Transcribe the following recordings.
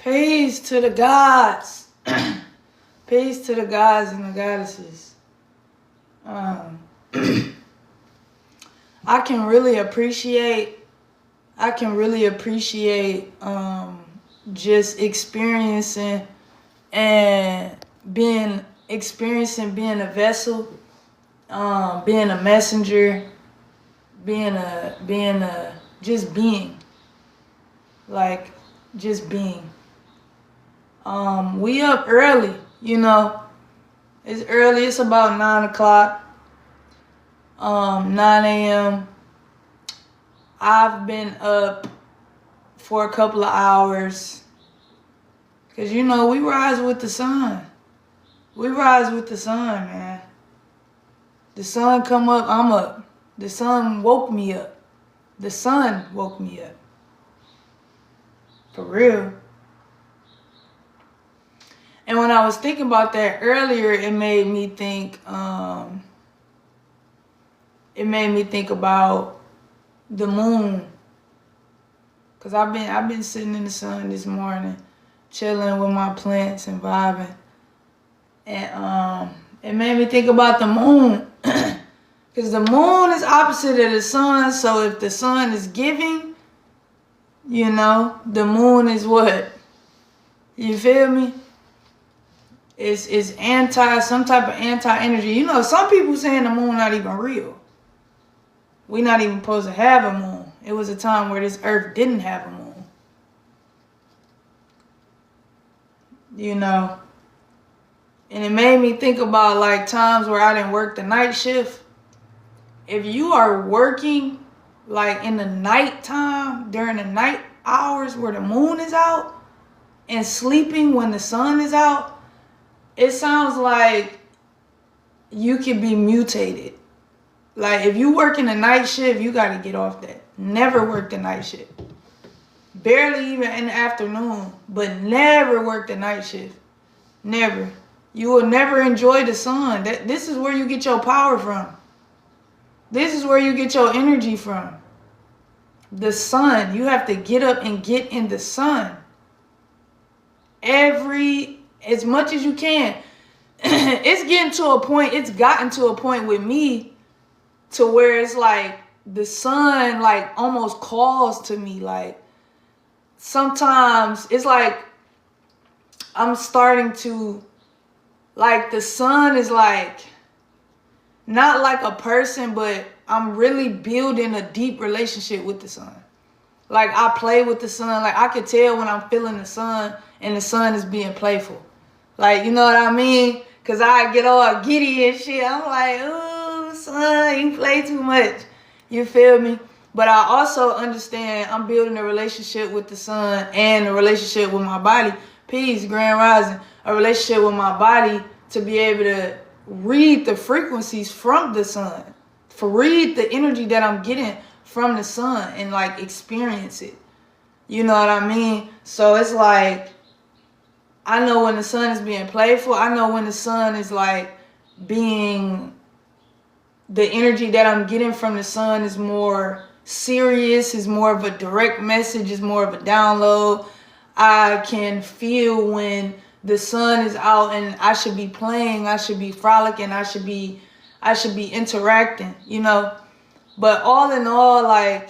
Peace to the gods. Peace to the gods and the goddesses. Um, I can really appreciate just experiencing and being a vessel, being a messenger, being just being, like just being. We up early, it's early. It's about 9 o'clock, 9 a.m. I've been up for a couple of hours because we rise with the sun. We rise with the sun, man. The sun come up, I'm up. The sun woke me up. The sun woke me up. For real. And when I was thinking about that earlier, it made me think about the moon. Cause I've been sitting in the sun this morning, chilling with my plants and vibing. And it made me think about the moon. Cause the moon is opposite of the sun. So if the sun is giving, the moon is what? You feel me? It's some type of anti-energy. Some people saying the moon not even real. We not even supposed to have a moon. It was a time where this earth didn't have a moon. And it made me think about like times where I didn't work the night shift. If you are working like in the nighttime, during the night hours where the moon is out, and sleeping when the sun is out, it sounds like you could be mutated. Like if you work in the night shift, you got to get off that. Never work the night shift. Barely even in the afternoon, but never work the night shift. Never. You will never enjoy the sun. This is where you get your power from. This is where you get your energy from. The sun. You have to get up and get in the sun. As much as you can. It's gotten to a point with me to where it's like the sun like almost calls to me. Like sometimes it's like I'm starting to, like the sun is like not like a person, but I'm really building a deep relationship with the sun. Like I play with the sun. Like I could tell when I'm feeling the sun and the sun is being playful. Like, you know what I mean? Cause I get all giddy and shit. I'm like, ooh, son, you play too much. You feel me? But I also understand I'm building a relationship with the sun and a relationship with my body. Peace, Grand Rising. A relationship with my body to be able to read the frequencies from the sun. To read the energy that I'm getting from the sun and like experience it. You know what I mean? So it's like, I know when the sun is being playful. I know when the sun is like being, the energy that I'm getting from the sun is more serious, is more of a direct message, is more of a download. I can feel when the sun is out and I should be playing, I should be frolicking, I should be interacting, But all in all, like,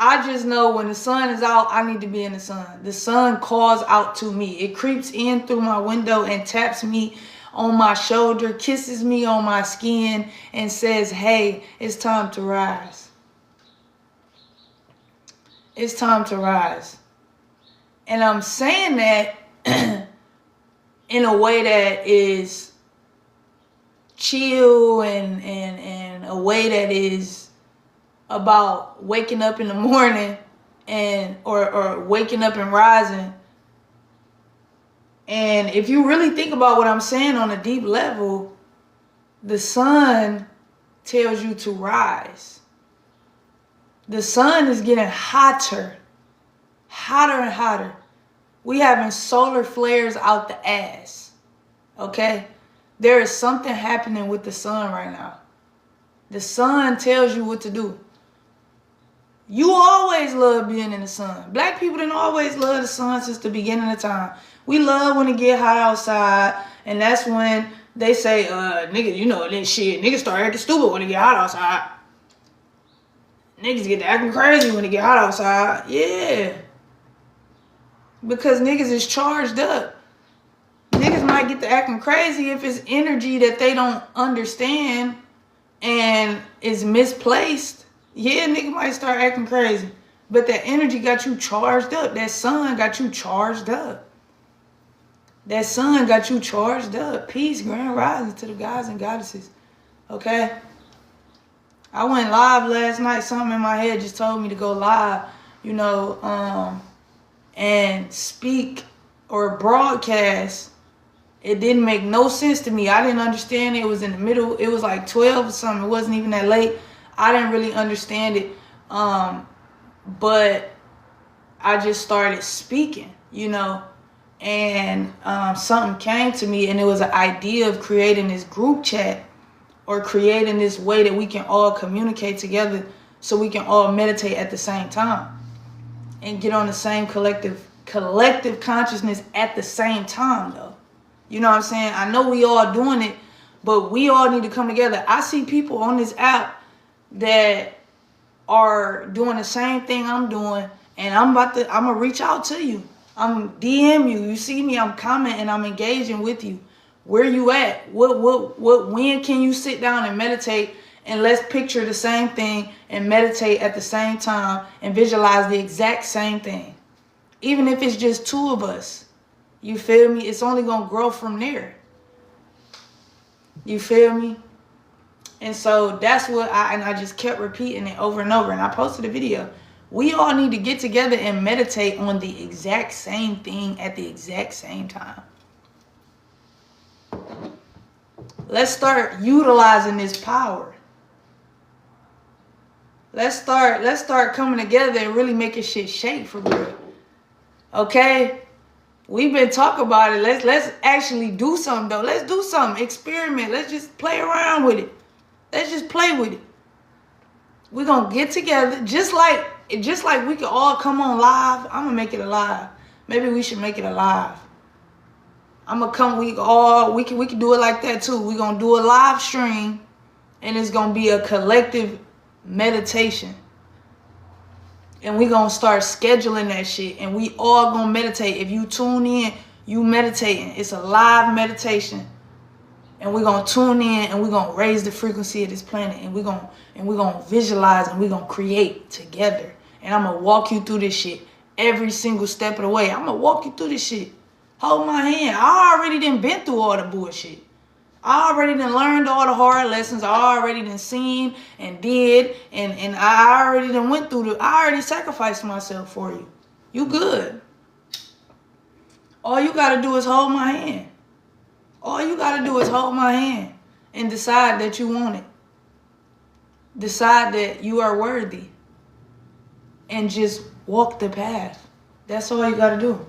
I just know when the sun is out, I need to be in the sun. The sun calls out to me. It creeps in through my window and taps me on my shoulder, kisses me on my skin, and says, hey, it's time to rise. It's time to rise. And I'm saying that in a way that is chill and a way that is about waking up in the morning and or waking up and rising. And if you really think about what I'm saying on a deep level, the sun tells you to rise. The sun is getting hotter and hotter. We having solar flares out the ass. Okay? There is something happening with the sun right now. The sun tells you what to do. You always love being in the sun. Black people didn't always love the sun since the beginning of time. We love when it get hot outside, and that's when they say, nigga, you know that shit. Niggas start acting stupid when it get hot outside. Niggas get to acting crazy when it get hot outside. Yeah. Because niggas is charged up. Niggas might get to acting crazy if it's energy that they don't understand and is misplaced. Yeah, nigga might start acting crazy. But that energy got you charged up. That sun got you charged up. That sun got you charged up. Peace, grand rising to the gods and goddesses. Okay? I went live last night. Something in my head just told me to go live, you know, and speak or broadcast. It didn't make no sense to me. I didn't understand it. It was in the middle. It was like 12 or something. It wasn't even that late. I didn't really understand it. But I just started speaking, you know, and something came to me, and it was an idea of creating this group chat or creating this way that we can all communicate together so we can all meditate at the same time and get on the same collective consciousness at the same time, though. You know what I'm saying? I know we all doing it, but we all need to come together. I see people on this app that are doing the same thing I'm doing, and I'm gonna reach out to you. I'm DM you. You see me, I'm commenting, I'm engaging with you. Where you at? When can you sit down and meditate, and let's picture the same thing and meditate at the same time and visualize the exact same thing. Even if it's just two of us. You feel me? It's only going to grow from there. You feel me? And so that's what I just kept repeating it over and over. And I posted a video. We all need to get together and meditate on the exact same thing at the exact same time. Let's start utilizing this power. Let's start coming together and really making shit shake for real. Okay? We've been talking about it. Let's actually do something, though. Let's do something. Experiment. Let's just play around with it. Let's just play with it. We're going to get together. Just like we can all come on live. I'm going to make it a live. Maybe we should make it a live. I'm going to come. We can do it like that, too. We're going to do a live stream. And it's going to be a collective meditation. And we gonna start scheduling that shit. And we all gonna meditate. If you tune in, you meditating. It's a live meditation. And we're gonna tune in and we're gonna raise the frequency of this planet. And we're gonna visualize and we're gonna create together. And I'm gonna walk you through this shit every single step of the way. I'm gonna walk you through this shit. Hold my hand. I already done been through all the bullshit. I already done learned all the hard lessons. I already done seen and did. And I already done went through I already sacrificed myself for you. You good. All you got to do is hold my hand. All you got to do is hold my hand and decide that you want it. Decide that you are worthy. And just walk the path. That's all you got to do.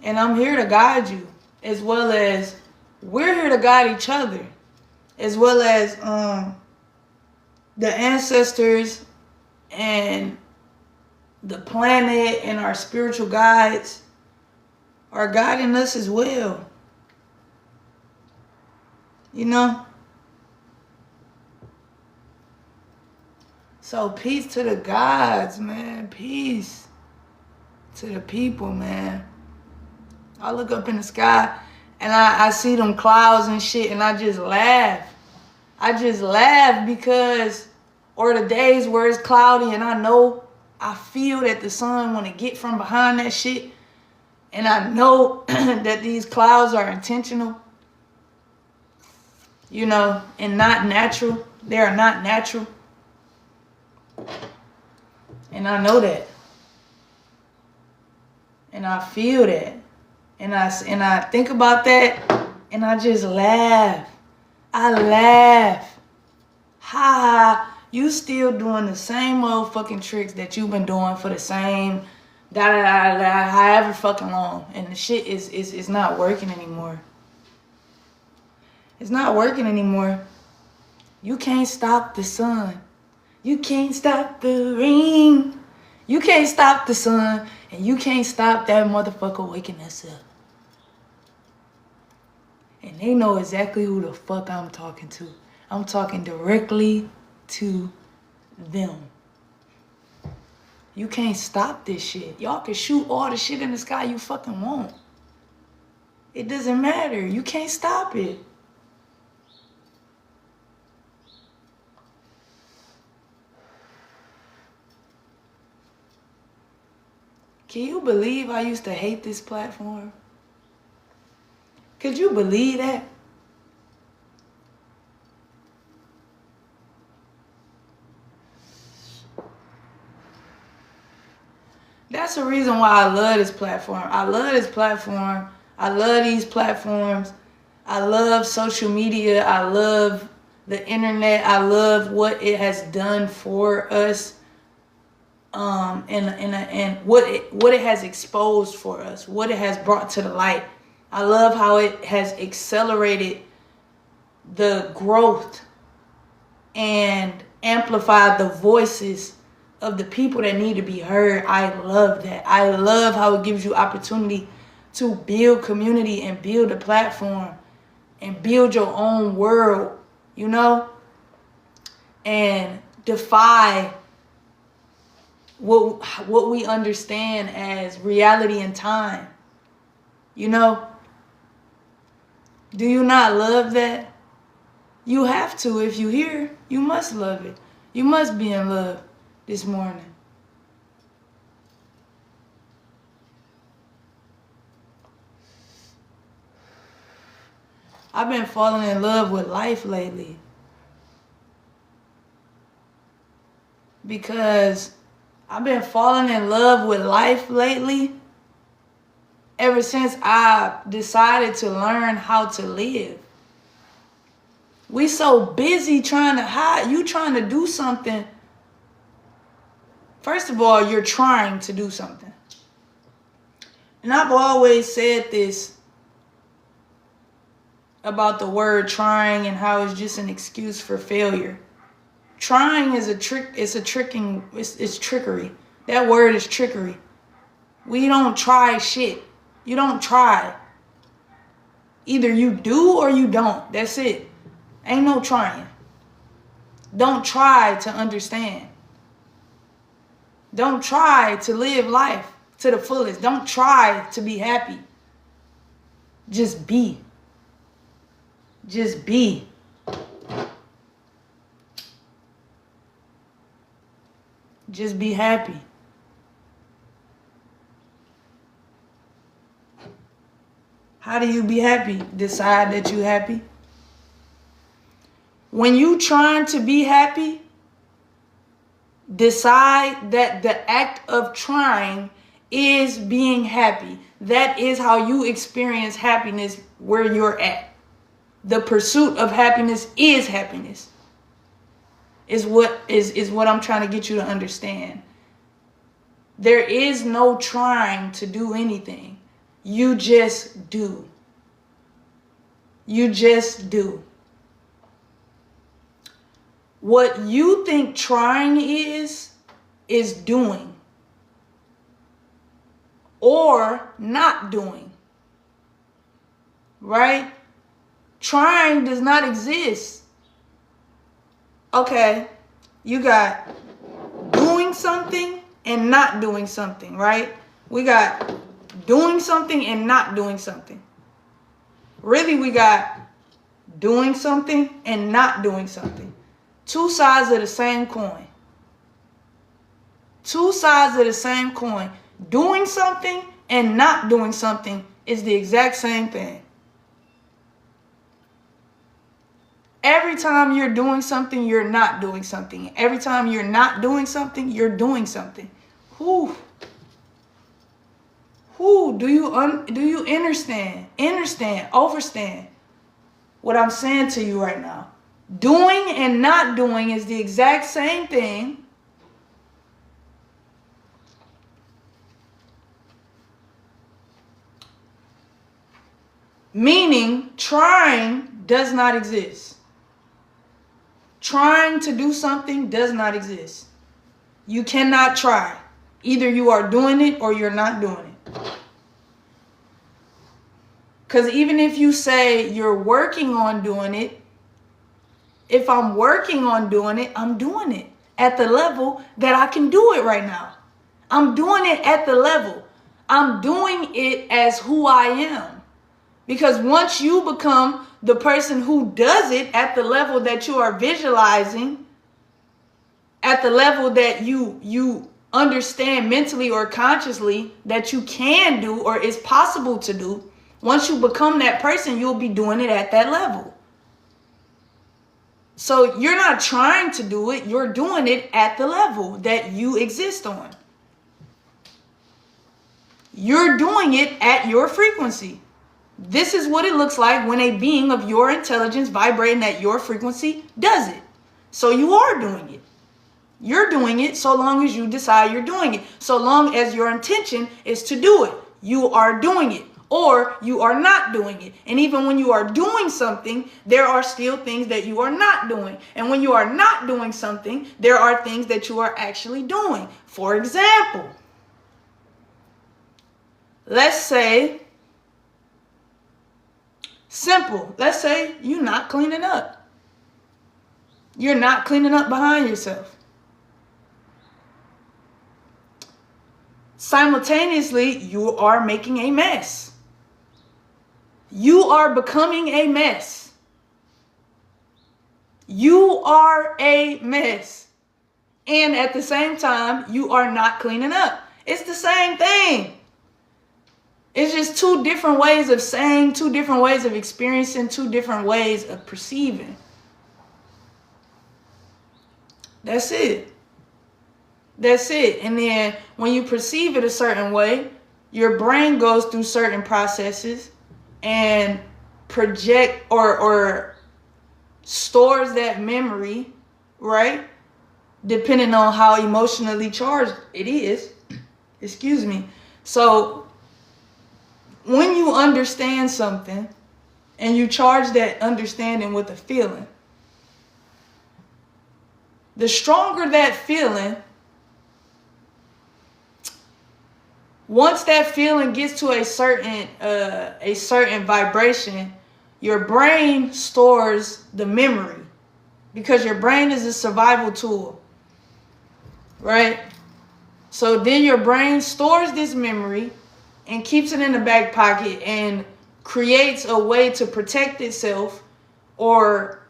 And I'm here to guide you, as well as we're here to guide each other, as well as the ancestors and the planet and our spiritual guides are guiding us as well. You know? So peace to the gods, man. Peace to the people, man. I look up in the sky and I see them clouds and shit and I just laugh. I just laugh because, or the days where it's cloudy and I feel that the sun want to get from behind that shit. And I know that these clouds are intentional, you know, and not natural. They are not natural. And I know that. And I feel that. And I think about that and I just laugh. I laugh. Ha, you still doing the same motherfucking tricks that you've been doing for the same however fucking long. And the shit is not working anymore. It's not working anymore. You can't stop the sun. You can't stop the rain. You can't stop the sun. And you can't stop that motherfucker waking us up. And they know exactly who the fuck I'm talking to. I'm talking directly to them. You can't stop this shit. Y'all can shoot all the shit in the sky you fucking want. It doesn't matter. You can't stop it. Can you believe I used to hate this platform? Could you believe that? That's the reason why I love this platform. I love this platform. I love these platforms. I love social media. I love the internet. I love what it has done for us. And what it has exposed for us, what it has brought to the light. I love how it has accelerated the growth and amplified the voices of the people that need to be heard. I love that. I love how it gives you opportunity to build community and build a platform and build your own world, you know, and defy what we understand as reality and time. You know? Do you not love that? You have to. If you're here, you must love it. You must be in love this morning. I've been falling in love with life lately. Because I've been falling in love with life lately ever since I decided to learn how to live. We so busy trying to hide. You trying to do something. First of all, you're trying to do something. And I've always said this about the word trying and how it's just an excuse for failure. Trying is a trick. It's trickery. That word is trickery. We don't try shit. You don't try. Either you do or you don't. That's it. Ain't no trying. Don't try to understand. Don't try to live life to the fullest. Don't try to be happy. Just be. Just be. Just be happy. How do you be happy? Decide that you're happy. When you trying to be happy, decide that the act of trying is being happy. That is how you experience happiness where you're at. The pursuit of happiness is happiness. Is what I'm trying to get you to understand. There is no trying to do anything. You just do. You just do. What you think trying is doing. Or not doing. Right? Trying does not exist. Okay, you got doing something and not doing something, right? We got doing something and not doing something. Really, we got doing something and not doing something. Two sides of the same coin. Two sides of the same coin. Doing something and not doing something is the exact same thing. Every time you're doing something, you're not doing something. Every time you're not doing something, you're doing something. Whew. Do you understand? Overstand what I'm saying to you right now. Doing and not doing is the exact same thing. Meaning, trying does not exist. Trying to do something does not exist. You cannot try. Either you are doing it or you're not doing it. Because even if you say you're working on doing it, if I'm working on doing it, I'm doing it at the level that I can do it right now. I'm doing it at the level. I'm doing it as who I am. Because once you become the person who does it at the level that you are visualizing, at the level that you understand mentally or consciously that you can do or is possible to do, once you become that person, you'll be doing it at that level. So you're not trying to do it, you're doing it at the level that you exist on. You're doing it at your frequency. This is what it looks like when a being of your intelligence vibrating at your frequency does it. So you are doing it. You're doing it so long as you decide you're doing it. So long as your intention is to do it, you are doing it. Or you are not doing it. And even when you are doing something, there are still things that you are not doing. And when you are not doing something, there are things that you are actually doing. For example, let's say, simple, let's say you're not cleaning up. You're not cleaning up behind yourself. Simultaneously, you are making a mess. You are becoming a mess. You are a mess. And at the same time, you are not cleaning up. It's the same thing. It's just two different ways of saying, two different ways of experiencing, two different ways of perceiving. That's it. That's it. And then when you perceive it a certain way, your brain goes through certain processes and project or stores that memory, right? Depending on how emotionally charged it is. Excuse me. So when you understand something and you charge that understanding with a feeling, the stronger that feeling, once that feeling gets to a certain vibration, your brain stores the memory because your brain is a survival tool, right? So then your brain stores this memory and keeps it in the back pocket and creates a way to protect itself, or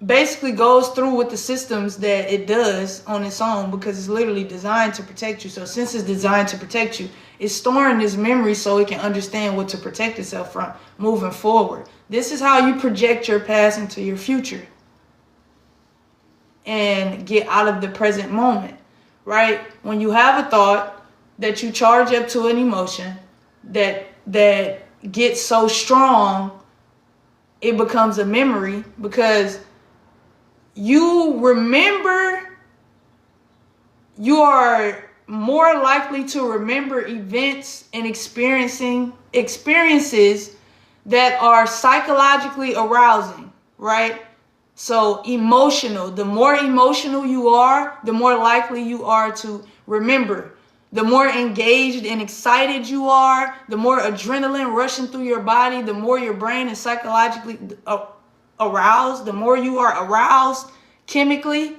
basically goes through with the systems that it does on its own, because it's literally designed to protect you. So since it's designed to protect you, it's storing this memory so it can understand what to protect itself from moving forward. This is how you project your past into your future and get out of the present moment, right? When you have a thought that you charge up to an emotion that gets so strong, it becomes a memory, because you remember, you are more likely to remember events and experiences that are psychologically arousing, right? So emotional, the more emotional you are, the more likely you are to remember. The more engaged and excited you are, the more adrenaline rushing through your body, the more your brain is psychologically aroused, the more you are aroused chemically,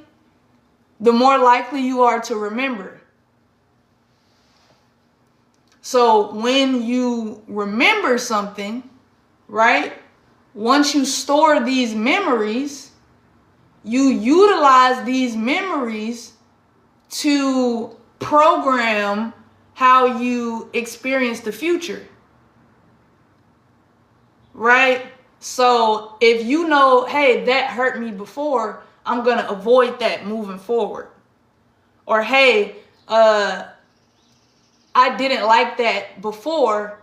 the more likely you are to remember. So when you remember something, right, once you store these memories, you utilize these memories to program how you experience the future, right? So if you know, hey, that hurt me before, I'm going to avoid that moving forward. Or, hey, I didn't like that before.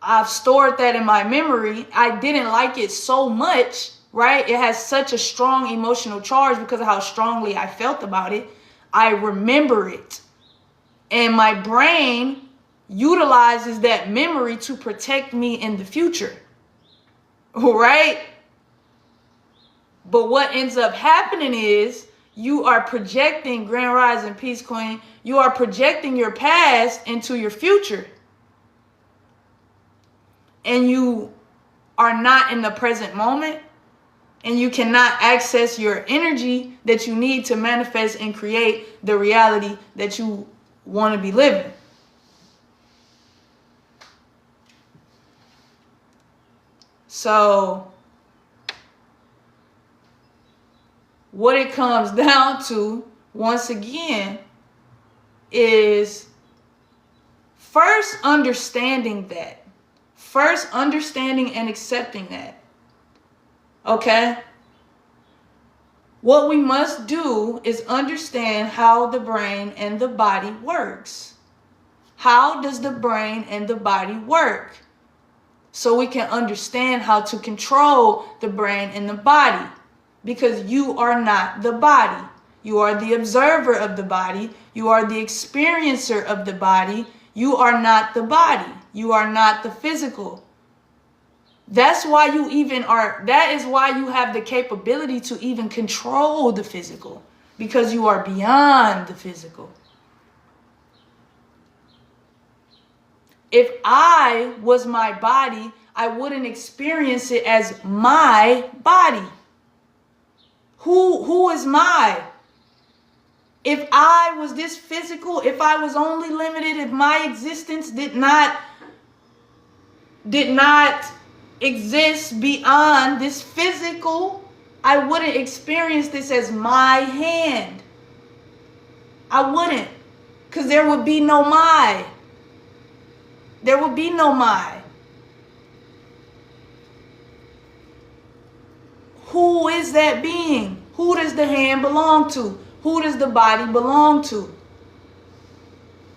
I've stored that in my memory. I didn't like it so much, right? It has such a strong emotional charge because of how strongly I felt about it. I remember it. And my brain utilizes that memory to protect me in the future. Right? But what ends up happening is you are projecting, Grand Rising Peace Queen, you are projecting your past into your future. And you are not in the present moment. And you cannot access your energy that you need to manifest and create the reality that you want to be living. So what it comes down to, once again, is first understanding that. First understanding and accepting that. Okay? What we must do is understand how the brain and the body works. How does the brain and the body work? So we can understand how to control the brain and the body. Because you are not the body. You are the observer of the body. You are the experiencer of the body. You are not the body. You are not the physical. That's why you even are, that is why you have the capability to even control the physical. Because you are beyond the physical. If I was my body, I wouldn't experience it as my body. Who is my? If I was this physical, if I was only limited, if my existence did not exist beyond this physical, I wouldn't experience this as my hand. I wouldn't, because there would be no my. There would be no my. Who is that being? Who does the hand belong to? Who does the body belong to?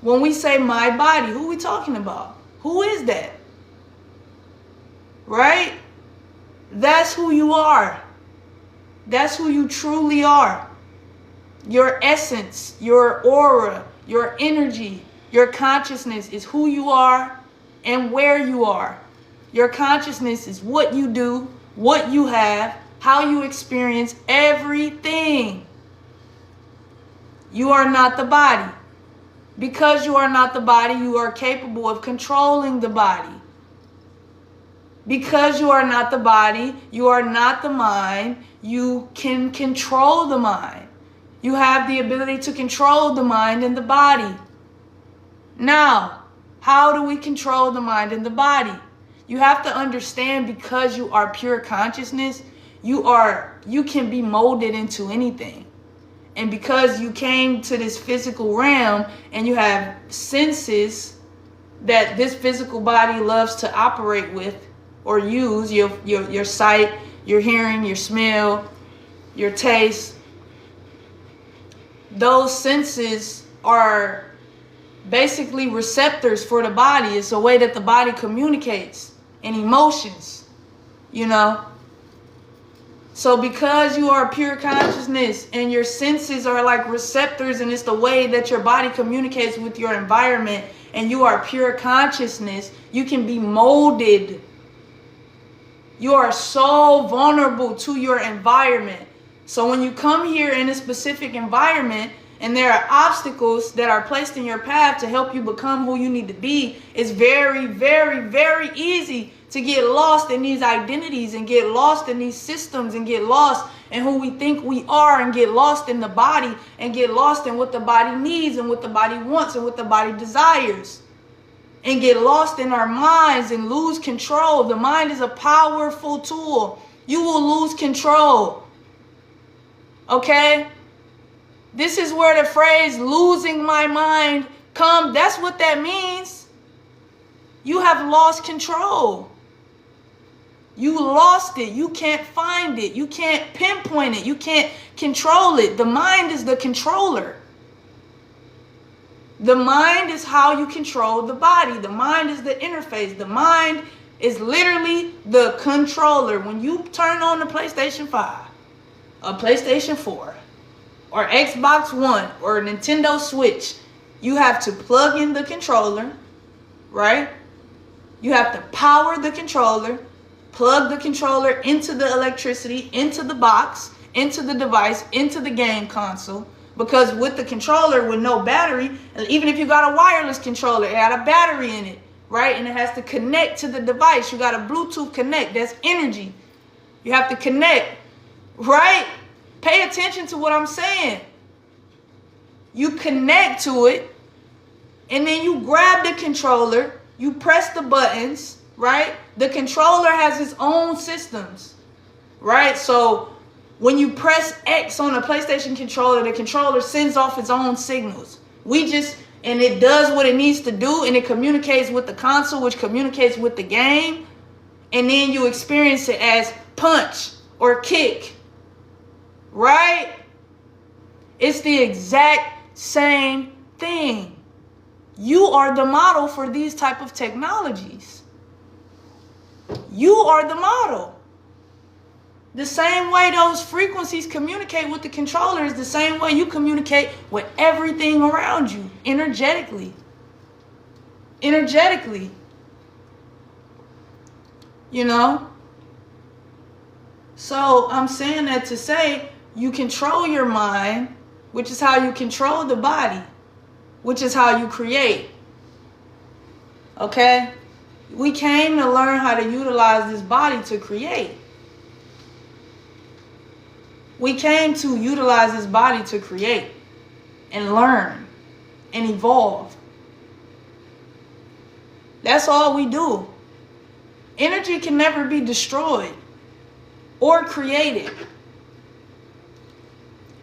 When we say my body, who are we talking about? Who is that? Right? That's who you are. That's who you truly are. Your essence, your aura, your energy, your consciousness is who you are and where you are. Your consciousness is what you do, what you have, how you experience everything. You are not the body. Because you are not the body, you are capable of controlling the body. Because you are not the body, you are not the mind, you can control the mind. You have the ability to control the mind and the body. Now, how do we control the mind and the body? You have to understand, because you are pure consciousness, you can be molded into anything. And because you came to this physical realm and you have senses that this physical body loves to operate with or use, your sight, your hearing, your smell, your taste, those senses are basically receptors for the body. It's a way that the body communicates, and emotions, you know. So because you are pure consciousness and your senses are like receptors, and it's the way that your body communicates with your environment, and you are pure consciousness, you can be molded. You are so vulnerable to your environment. So when you come here in a specific environment and there are obstacles that are placed in your path to help you become who you need to be, it's very, very, very easy to get lost in these identities and get lost in these systems and get lost in who we think we are and get lost in the body and get lost in what the body needs and what the body wants and what the body desires. And get lost in our minds and lose control. The mind is a powerful tool. You will lose control. Okay? This is where the phrase losing my mind comes. That's what that means. You have lost control. You lost it. You can't find it. You can't pinpoint it. You can't control it. The mind is the controller. The mind is how you control the body. The mind is the interface. The mind is literally the controller. When you turn on the PlayStation 5, a PlayStation 4, or Xbox One, or Nintendo Switch, you have to plug in the controller, right? You have to power the controller, plug the controller into the electricity, into the box, into the device, into the game console. Because with the controller with no battery, and even if you got a wireless controller, it got a battery in it, right? And it has to connect to the device. You got a Bluetooth connect. That's energy. You have to connect, right? Pay attention to what I'm saying. You connect to it, and then you grab the controller, you press the buttons, right? The controller has its own systems, right? So when you press X on a PlayStation controller, the controller sends off its own signals. And it does what it needs to do, and it communicates with the console, which communicates with the game, and then you experience it as punch or kick, right? It's the exact same thing. You are the model for these type of technologies. You are the model. The same way those frequencies communicate with the controller is the same way you communicate with everything around you, energetically. Energetically. You know? So I'm saying that to say you control your mind, which is how you control the body, which is how you create. Okay? We came to learn how to utilize this body to create. We came to utilize this body to create and learn and evolve. That's all we do. Energy can never be destroyed or created.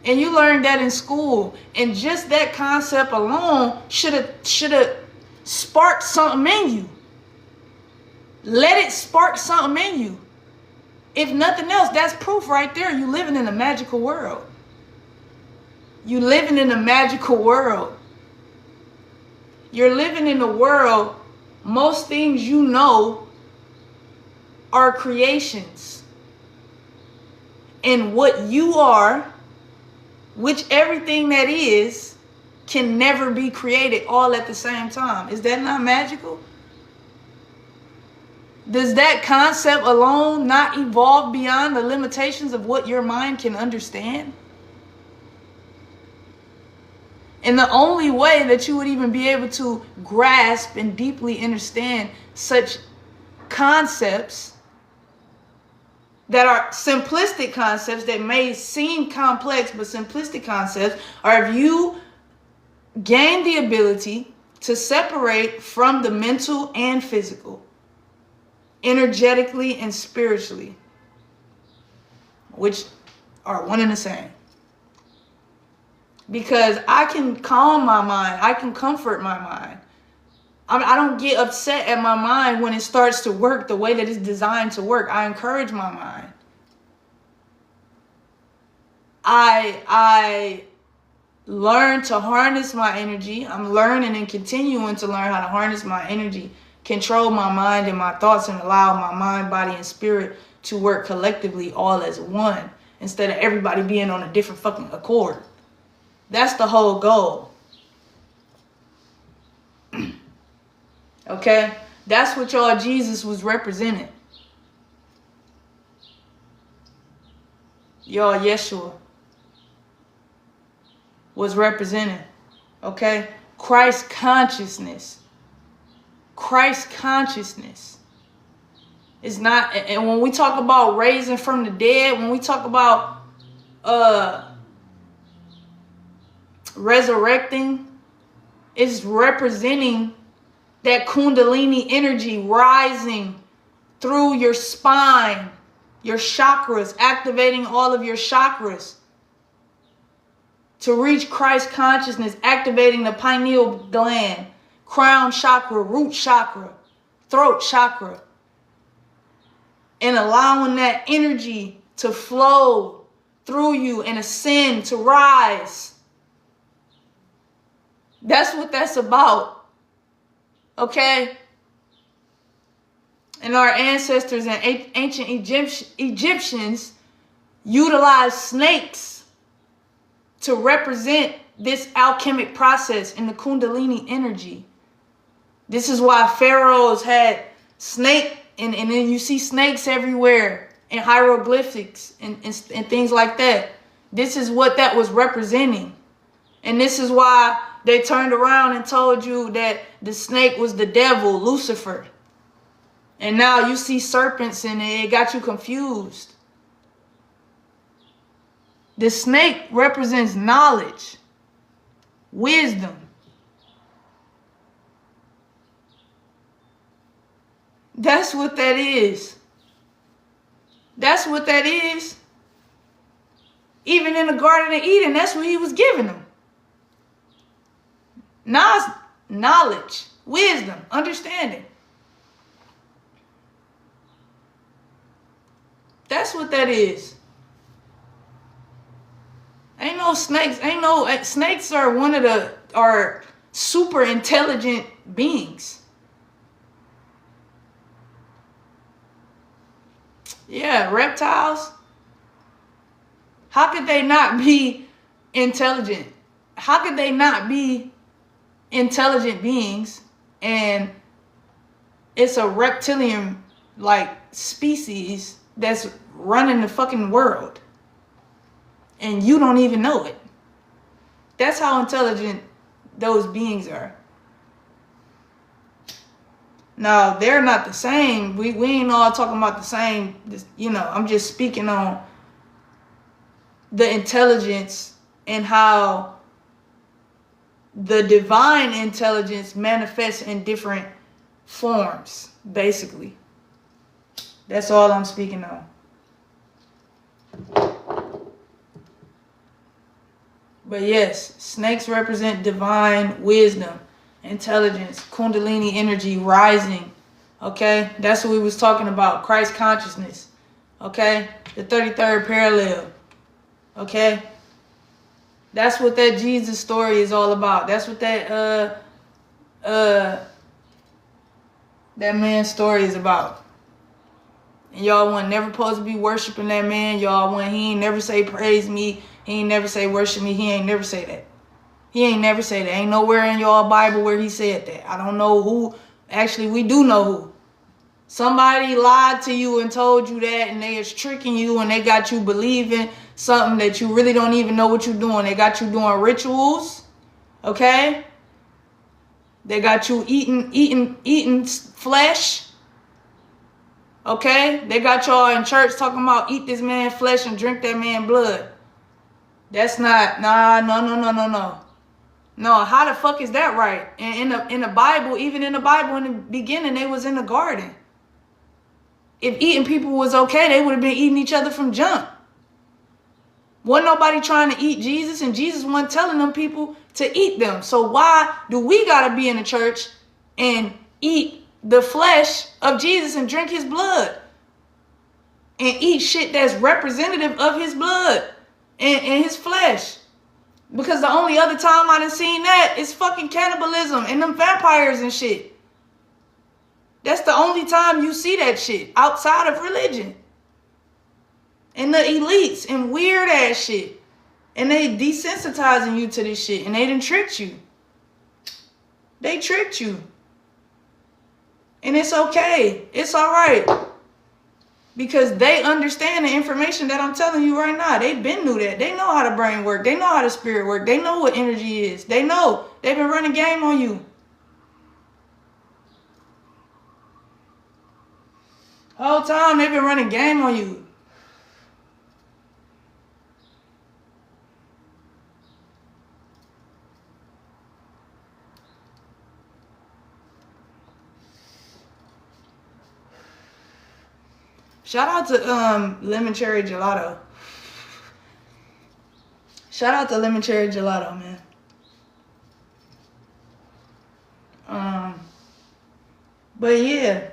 And you learned that in school. And just that concept alone should have sparked something in you. Let it spark something in you. If nothing else, that's proof right there. You living in a magical world. You living in a magical world. You're living in a world, most things you know are creations. And what you are, which everything that is, can never be created all at the same time. Is that not magical? Does that concept alone not evolve beyond the limitations of what your mind can understand? And the only way that you would even be able to grasp and deeply understand such concepts that are simplistic concepts that may seem complex, but simplistic concepts, are if you gain the ability to separate from the mental and physical, energetically and spiritually, which are one and the same. Because I can calm my mind, I can comfort my mind. I don't get upset at my mind when it starts to work the way that it's designed to work. I encourage my mind. I learn to harness my energy. I'm learning and continuing to learn how to harness my energy, control my mind and my thoughts, and allow my mind, body, and spirit to work collectively all as one, instead of everybody being on a different fucking accord. That's the whole goal. Okay? That's what y'all Jesus was representing. Y'all Yeshua was representing. Okay? Christ consciousness. Christ consciousness is not, and when we talk about raising from the dead, when we talk about resurrecting, it's representing that Kundalini energy rising through your spine, your chakras, activating all of your chakras to reach Christ consciousness, activating the pineal gland, crown chakra, root chakra, throat chakra, and allowing that energy to flow through you and ascend, to rise. That's what that's about. Okay? And our ancestors and ancient Egyptians utilized snakes to represent this alchemic process in the Kundalini energy. This is why pharaohs had snake, and then you see snakes everywhere, and hieroglyphics and things like that. This is what that was representing. And this is why they turned around and told you that the snake was the devil, Lucifer. And now you see serpents and it got you confused. The snake represents knowledge, wisdom. That's what that is. That's what that is. Even in the Garden of Eden, that's what he was giving them. Knowledge, wisdom, understanding. That's what that is. Ain't no snakes. Snakes are super intelligent beings. Yeah, reptiles. How could they not be intelligent? How could they not be intelligent beings? And it's a reptilian like species that's running the fucking world. And you don't even know it. That's how intelligent those beings are. Now, they're not the same. We ain't all talking about the same. You know, I'm just speaking on the intelligence and how the divine intelligence manifests in different forms, basically. That's all I'm speaking on. But yes, snakes represent divine wisdom, intelligence, kundalini energy rising. Okay? That's what we was talking about. Christ consciousness. Okay? The 33rd parallel. Okay? That's what that Jesus story is all about. That's what that man's story is about. And y'all wasn't never supposed to be worshiping that man. He ain't never say praise me. He ain't never say worship me. He ain't never say that. He ain't never say that. Ain't nowhere in y'all Bible where he said that. I don't know who. Actually, we do know who. Somebody lied to you and told you that, and they is tricking you, and they got you believing something that you really don't even know what you're doing. They got you doing rituals, okay? They got you eating flesh, okay? They got y'all in church talking about eat this man's flesh and drink that man's blood. That's not, no. No, how the fuck is that right? And in the Bible, even in the Bible, in the beginning, they was in the garden. If eating people was okay, they would have been eating each other from jump. Wasn't nobody trying to eat Jesus, and Jesus wasn't telling them people to eat them. So why do we gotta be in the church and eat the flesh of Jesus and drink his blood? And eat shit that's representative of his blood and his flesh? Because the only other time I done seen that is fucking cannibalism and them vampires and shit. That's the only time you see that shit outside of religion. And the elites and weird ass shit. And they desensitizing you to this shit. And they done tricked you. They tricked you. And it's okay. It's alright. Because they understand the information that I'm telling you right now. They've been knew that. They know how the brain work. They know how the spirit work. They know what energy is. They know. They've been running game on you. Whole time they've been running game on you. Shout out to lemon cherry gelato. Shout out to lemon cherry gelato, man. But yeah.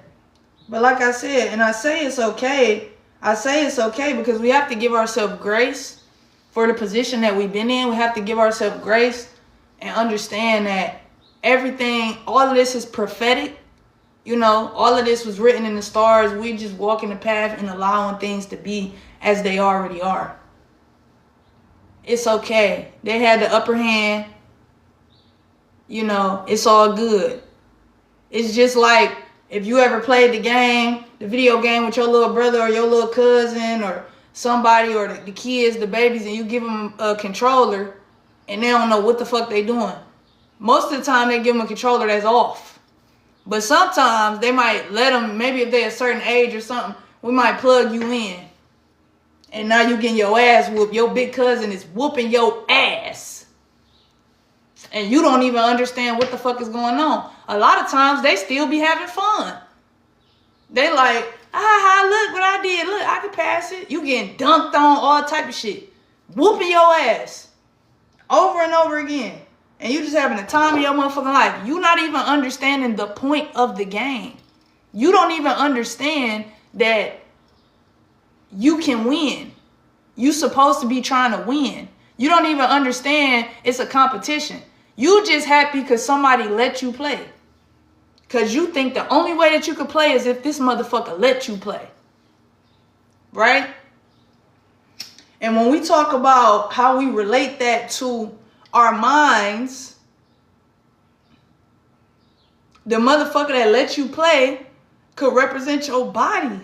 But like I said, and I say it's okay. I say it's okay because we have to give ourselves grace for the position that we've been in. We have to give ourselves grace and understand that everything, all of this is prophetic. You know, all of this was written in the stars. We just walking the path and allowing things to be as they already are. It's okay. They had the upper hand. You know, it's all good. It's just like if you ever played the video game with your little brother or your little cousin or somebody, or the kids, the babies, and you give them a controller and they don't know what the fuck they doing. Most of the time they give them a controller that's off. But sometimes they might let them, maybe if they're a certain age or something, we might plug you in. And now you getting your ass whooped. Your big cousin is whooping your ass. And you don't even understand what the fuck is going on. A lot of times they still be having fun. They like, look what I did. Look, I can pass it. You getting dunked on, all type of shit. Whooping your ass. Over and over again. And you just having the time of your motherfucking life. You not even understanding the point of the game. You don't even understand that you can win. You supposed to be trying to win. You don't even understand it's a competition. You just happy because somebody let you play. Because you think the only way that you could play is if this motherfucker let you play. Right? And when we talk about how we relate that to our minds, the motherfucker that let you play could represent your body.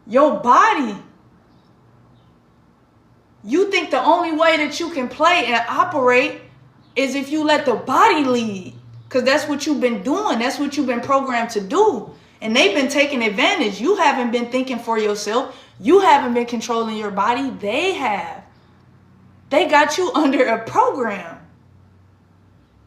Your body. You think the only way that you can play and operate is if you let the body lead. Because that's what you've been doing. That's what you've been programmed to do. And they've been taking advantage. You haven't been thinking for yourself. You haven't been controlling your body. They have. They got you under a program.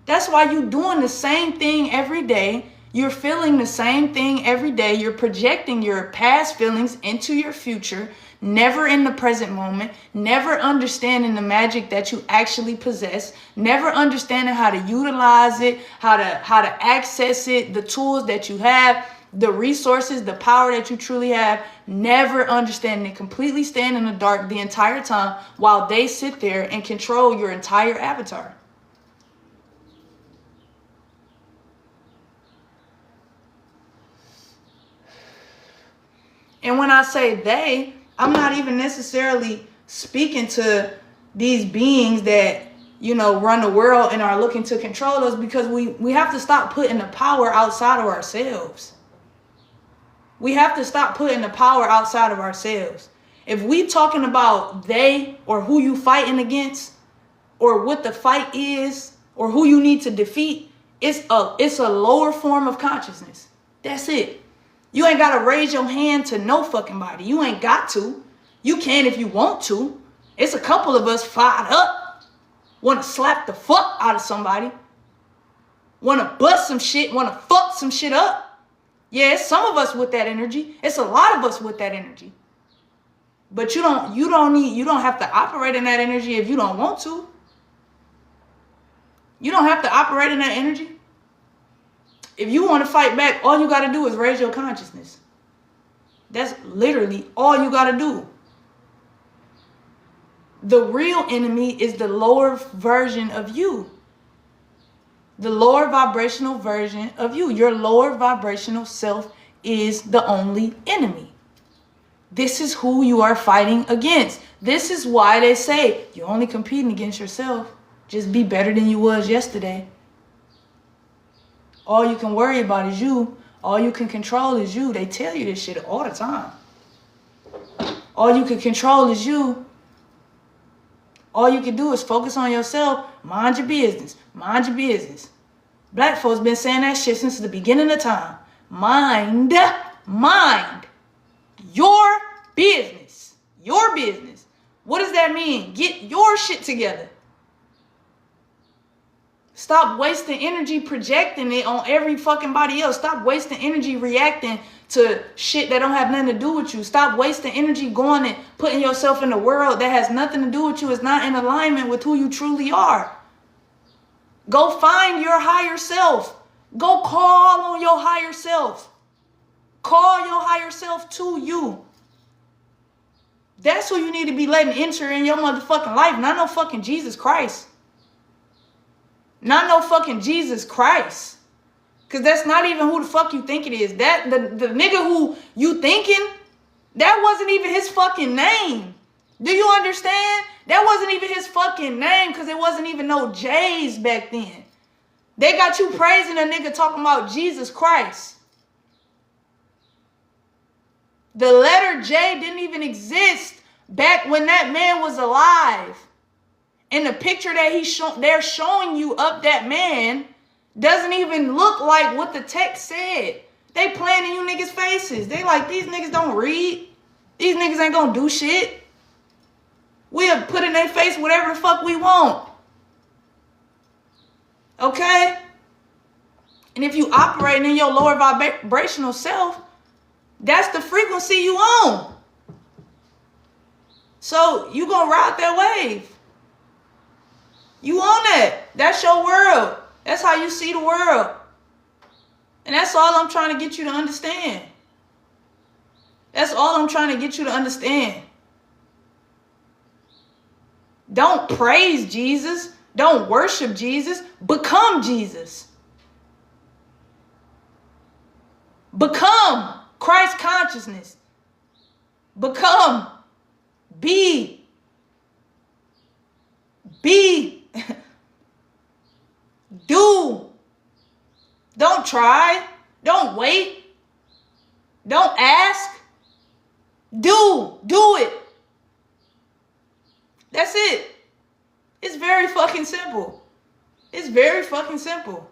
That's why you're doing the same thing every day. You're feeling the same thing every day. You're projecting your past feelings into your future, never in the present moment, never understanding the magic that you actually possess, never understanding how to utilize it, how to access it, the tools that you have, the resources, the power that you truly have, never understanding it, completely staying in the dark the entire time while they sit there and control your entire avatar. And when I say they, I'm not even necessarily speaking to these beings that, run the world and are looking to control us, because we have to stop putting the power outside of ourselves. We have to stop putting the power outside of ourselves. If we talking about they, or who you fighting against, or what the fight is, or who you need to defeat, it's a lower form of consciousness. That's it. You ain't got to raise your hand to no fucking body. You ain't got to. You can if you want to. It's a couple of us fired up. Want to slap the fuck out of somebody. Want to bust some shit. Want to fuck some shit up. Yeah, it's some of us with that energy. It's a lot of us with that energy. But you don't have to operate in that energy if you don't want to. You don't have to operate in that energy. If you want to fight back, all you got to do is raise your consciousness. That's literally all you got to do. The real enemy is the lower version of you. The lower vibrational version of you. Your lower vibrational self is the only enemy. This is who you are fighting against. This is why they say you're only competing against yourself. Just be better than you was yesterday. All you can worry about is you. All you can control is you. They tell you this shit all the time. All you can control is you. All you can do is focus on yourself. Mind your business. Mind your business. Black folks been saying that shit since the beginning of time. Mind your business. Your business. What does that mean? Get your shit together. Stop wasting energy projecting it on every fucking body else. Stop wasting energy reacting to shit that don't have nothing to do with you. Stop wasting energy going and putting yourself in a world that has nothing to do with you. It's not in alignment with who you truly are. Go find your higher self. Go call on your higher self. Call your higher self to you. That's who you need to be letting enter in your motherfucking life. Not no fucking Jesus Christ. Not no fucking Jesus Christ. Because that's not even who the fuck you think it is. That the nigga who you thinking, that wasn't even his fucking name. Do you understand? That wasn't even his fucking name, because there wasn't even no J's back then. They got you praising a nigga talking about Jesus Christ. The letter J didn't even exist back when that man was alive. And the picture that they're showing you of that man doesn't even look like what the text said. They playing in you niggas' faces. They like, these niggas don't read. These niggas ain't gonna do shit. We'll put in their face whatever the fuck we want. Okay? And if you operating in your lower vibrational self, that's the frequency you on. So you gonna ride that wave. You on that. That's your world. That's how you see the world. And that's all I'm trying to get you to understand. That's all I'm trying to get you to understand. Don't praise Jesus. Don't worship Jesus. Become Jesus. Become Christ consciousness. Become. Be. Do. Don't try. Don't wait. Don't ask. Do it. That's it. It's very fucking simple. It's very fucking simple.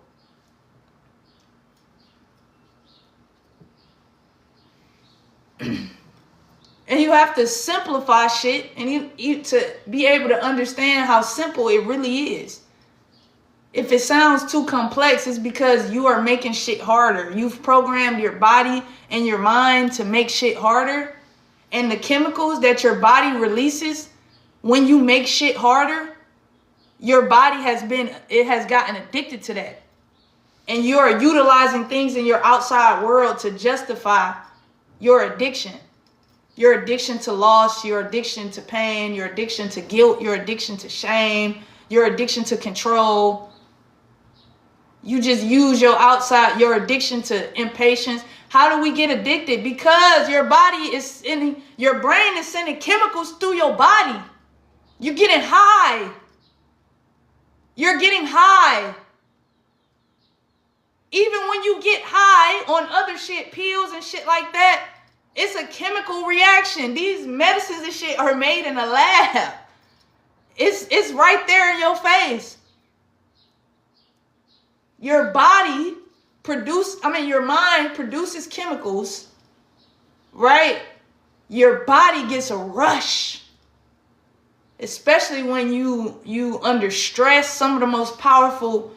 And you have to simplify shit, and you to be able to understand how simple it really is. If it sounds too complex, it's because you are making shit harder. You've programmed your body and your mind to make shit harder. And the chemicals that your body releases when you make shit harder, your body has gotten addicted to that. And you are utilizing things in your outside world to justify your addiction. Your addiction to loss, your addiction to pain, your addiction to guilt, your addiction to shame, your addiction to control. You just use your addiction to impatience. How do we get addicted? Because your brain is sending chemicals through your body. You're getting high. You're getting high. Even when you get high on other shit, pills and shit like that, it's a chemical reaction. These medicines and shit are made in a lab. It's right there in your face. Your mind produces chemicals, right? Your body gets a rush. Especially when you under stress, some of the most powerful,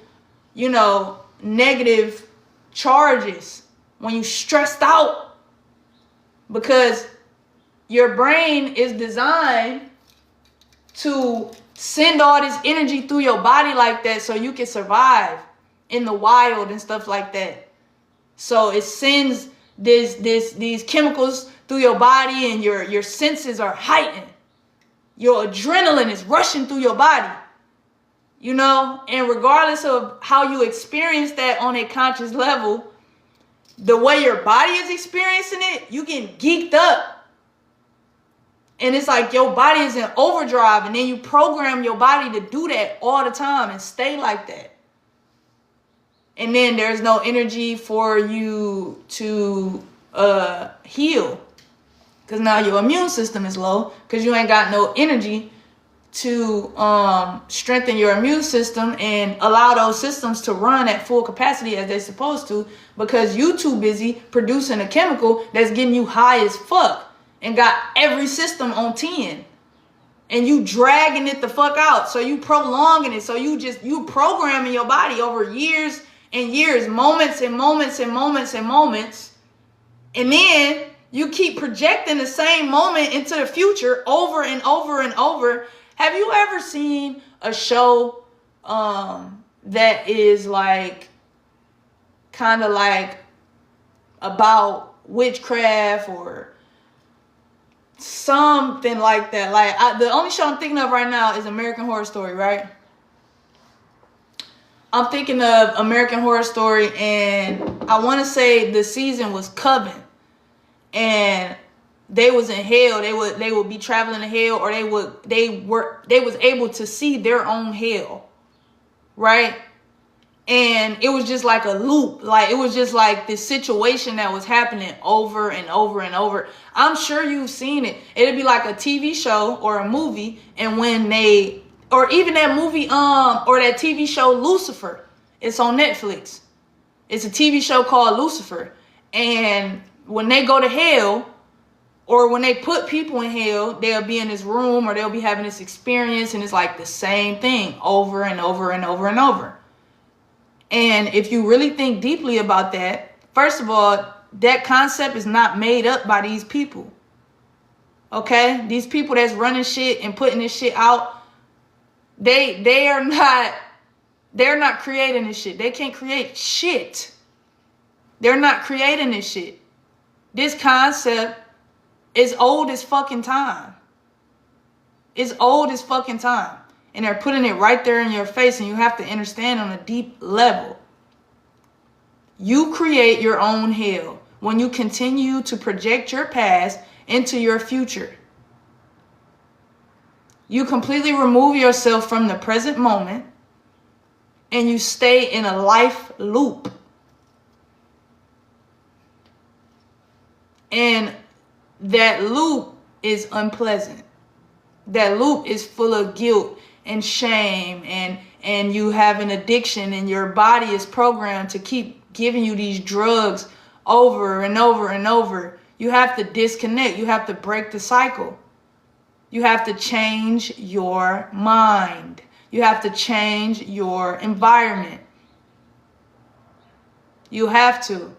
negative charges. When you stressed out. Because your brain is designed to send all this energy through your body like that so you can survive in the wild and stuff like that. So it sends these chemicals through your body, and your senses are heightened. Your adrenaline is rushing through your body. And regardless of how you experience that on a conscious level, the way your body is experiencing it, you getting geeked up. And it's like your body is in overdrive, and then you program your body to do that all the time and stay like that. And then there's no energy for you to heal. Because now your immune system is low because you ain't got no energy to strengthen your immune system and allow those systems to run at full capacity as they're supposed to, because you too busy producing a chemical that's getting you high as fuck and got every system on 10, and you dragging it the fuck out. So you prolonging it. So you programming your body over years and years, moments and moments and moments and moments. And then you keep projecting the same moment into the future over and over and over. Have you ever seen a show that is like kind of like about witchcraft or something like that? Like the only show I'm thinking of right now is American Horror Story, right? I'm thinking of American Horror Story, and I want to say the season was Coven, and they was in hell. They would be traveling to hell, or they was able to see their own hell, right? And it was just like a loop. Like, it was just like this situation that was happening over and over and over. I'm sure you've seen it. It'd be like a TV show or a movie, and when they, or even that movie, or that TV show Lucifer, it's on Netflix. It's a TV show called Lucifer. And when they go to hell, or when they put people in hell, they'll be in this room, or they'll be having this experience, and it's like the same thing over and over and over and over. And if you really think deeply about that, first of all, that concept is not made up by these people. Okay? These people that's running shit and putting this shit out, they're not creating this shit. They can't create shit. They're not creating this shit. This concept is old as fucking time. It's old as fucking time. And they're putting it right there in your face, and you have to understand on a deep level. You create your own hell when you continue to project your past into your future. You completely remove yourself from the present moment, and you stay in a life loop. And that loop is unpleasant. That loop is full of guilt and shame, and you have an addiction, and your body is programmed to keep giving you these drugs over and over and over. You have to disconnect. You have to break the cycle. You have to change your mind. You have to change your environment. You have to.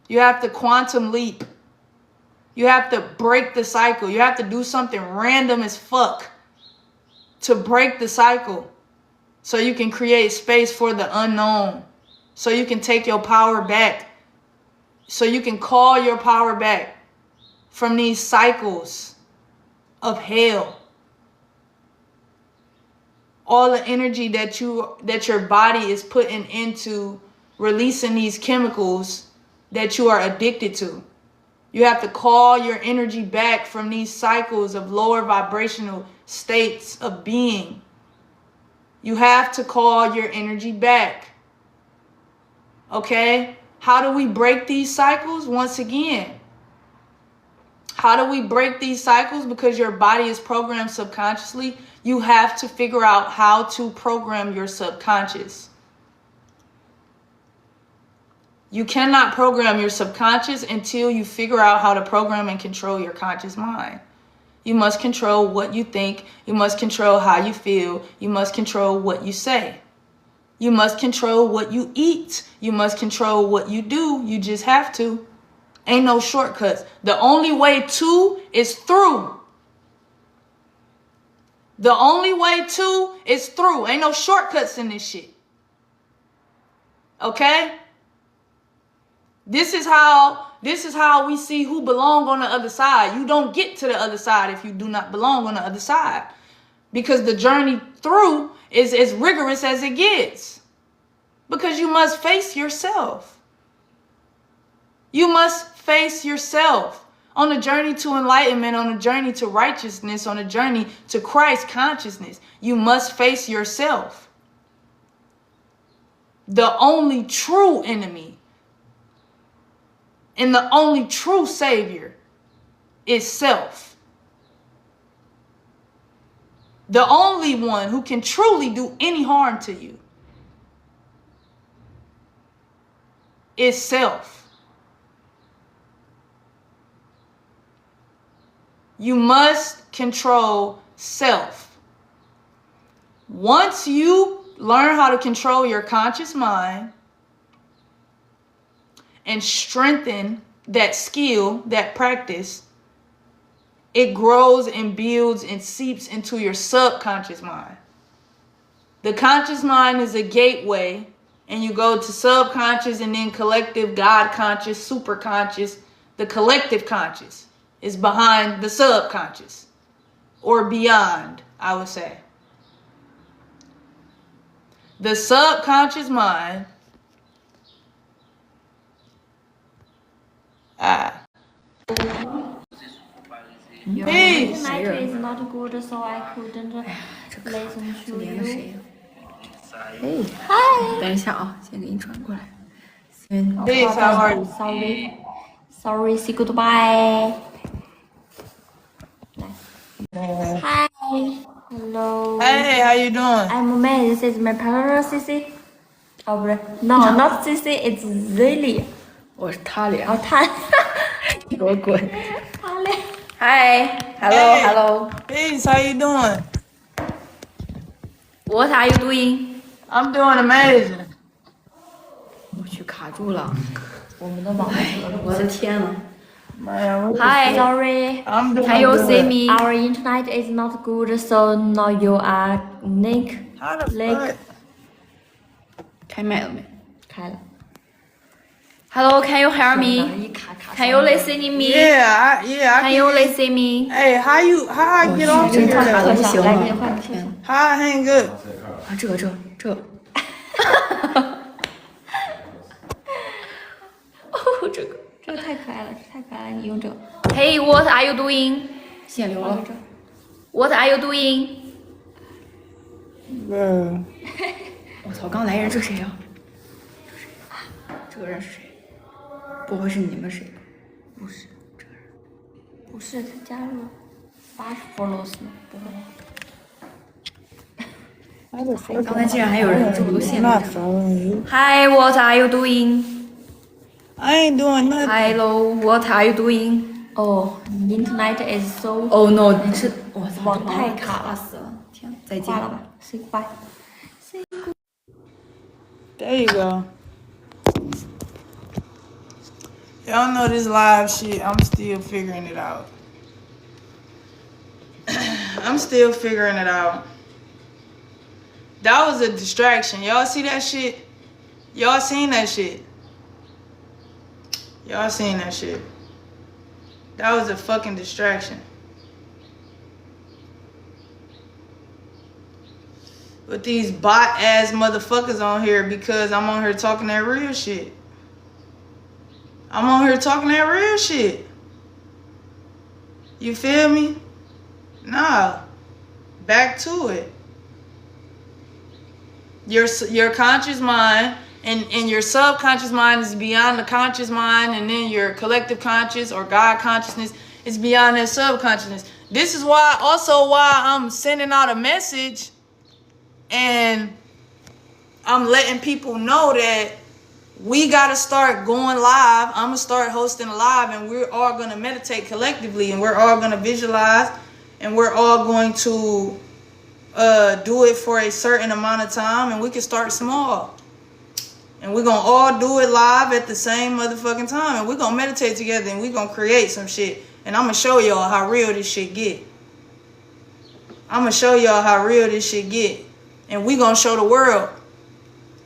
You have to quantum leap. You have to break the cycle. You have to do something random as fuck to break the cycle, so you can create space for the unknown, so you can take your power back, so you can call your power back from these cycles of hell. All the energy that your body is putting into releasing these chemicals that you are addicted to. You have to call your energy back from these cycles of lower vibrational states of being. You have to call your energy back. Okay? How do we break these cycles? Once again, how do we break these cycles? Because your body is programmed subconsciously. You have to figure out how to program your subconscious. You cannot program your subconscious until you figure out how to program and control your conscious mind. You must control what you think. You must control how you feel. You must control what you say. You must control what you eat. You must control what you do. You just have to. Ain't no shortcuts. The only way to is through. The only way to is through. Ain't no shortcuts in this shit. Okay? This is how we see who belong on the other side. You don't get to the other side if you do not belong on the other side. Because the journey through is as rigorous as it gets. Because you must face yourself. You must face yourself. On a journey to enlightenment, on a journey to righteousness, on a journey to Christ consciousness, you must face yourself. The only true enemy and the only true savior is self. The only one who can truly do any harm to you is self. You must control self. Once you learn how to control your conscious mind and strengthen that skill, that practice, it grows and builds and seeps into your subconscious mind. The conscious mind is a gateway, and you go to subconscious and then collective, God conscious, super conscious. The collective conscious is behind the subconscious, or beyond, I would say. The subconscious mind Peace. Night is not good, so I couldn't listen to you. 哎，嗨，等一下啊，先给你转过来。Hey, how are you? Sorry, say goodbye. Hi, hello. Hey, how you doing? I'm May. This is my partner, Cici. Oh, 不是 No, not Cici. It's Zilly. 我是他俩，哦，他，你给我滚！他嘞。Hi, hello, hello. Peace, how you doing? What are you doing? I'm doing amazing. 我去卡住了，我们的网我的天呐！ Man, Hi, Sorry, I'm doing can you good. see me? our internet is not good, so now you are Nick. How the Like- fuck? 开麦了没开了。 ？Hello, can you hear 一 me? 卡卡。 Can you listen to me? Yeah, I Can you can. listen me? Hey, how I get off 真 here? 卡的不行来，了给你。换个线。 How I hang up? 啊，这。哦，这个。这个太可爱了，太可爱了，你用这个。 Hey, what are you doing? 限流了。What are you doing? Bro. 我操，刚来人，这谁呀？这个人是谁？不会是你们谁吧？不是，这个人。不是，他加入了80 follows 呢，不会。 How the fuck? 刚才竟然还有人这么多限 I'm not 流。 following you. Hi, what are you doing? I ain't doing nothing. Hello, what are you doing? 哦，internet is so Oh no，你是我操，网太卡了死了！天，再见挂了吧，say goodbye。 There you go. Y'all know this live shit, I'm still figuring it out. I'm still figuring it out. That was a distraction. Y'all see that shit? Y'all seen that shit? Y'all seen that shit? That was a fucking distraction. With these bot ass motherfuckers on here because I'm on here talking that real shit. I'm on here talking that real shit. You feel me? Nah. Back to it. Your conscious mind and your subconscious mind is beyond the conscious mind, and then your collective conscious or God consciousness is beyond that subconsciousness. This is why I'm sending out a message and I'm letting people know that we got to start going live. I'm going to start hosting a live, and we're all going to meditate collectively, and we're all going to visualize, and we're all going to do it for a certain amount of time, and we can start small. And we're going to all do it live at the same motherfucking time, and we're going to meditate together, and we're going to create some shit. And I'm going to show y'all how real this shit get. I'm going to show y'all how real this shit get. And we're going to show the world.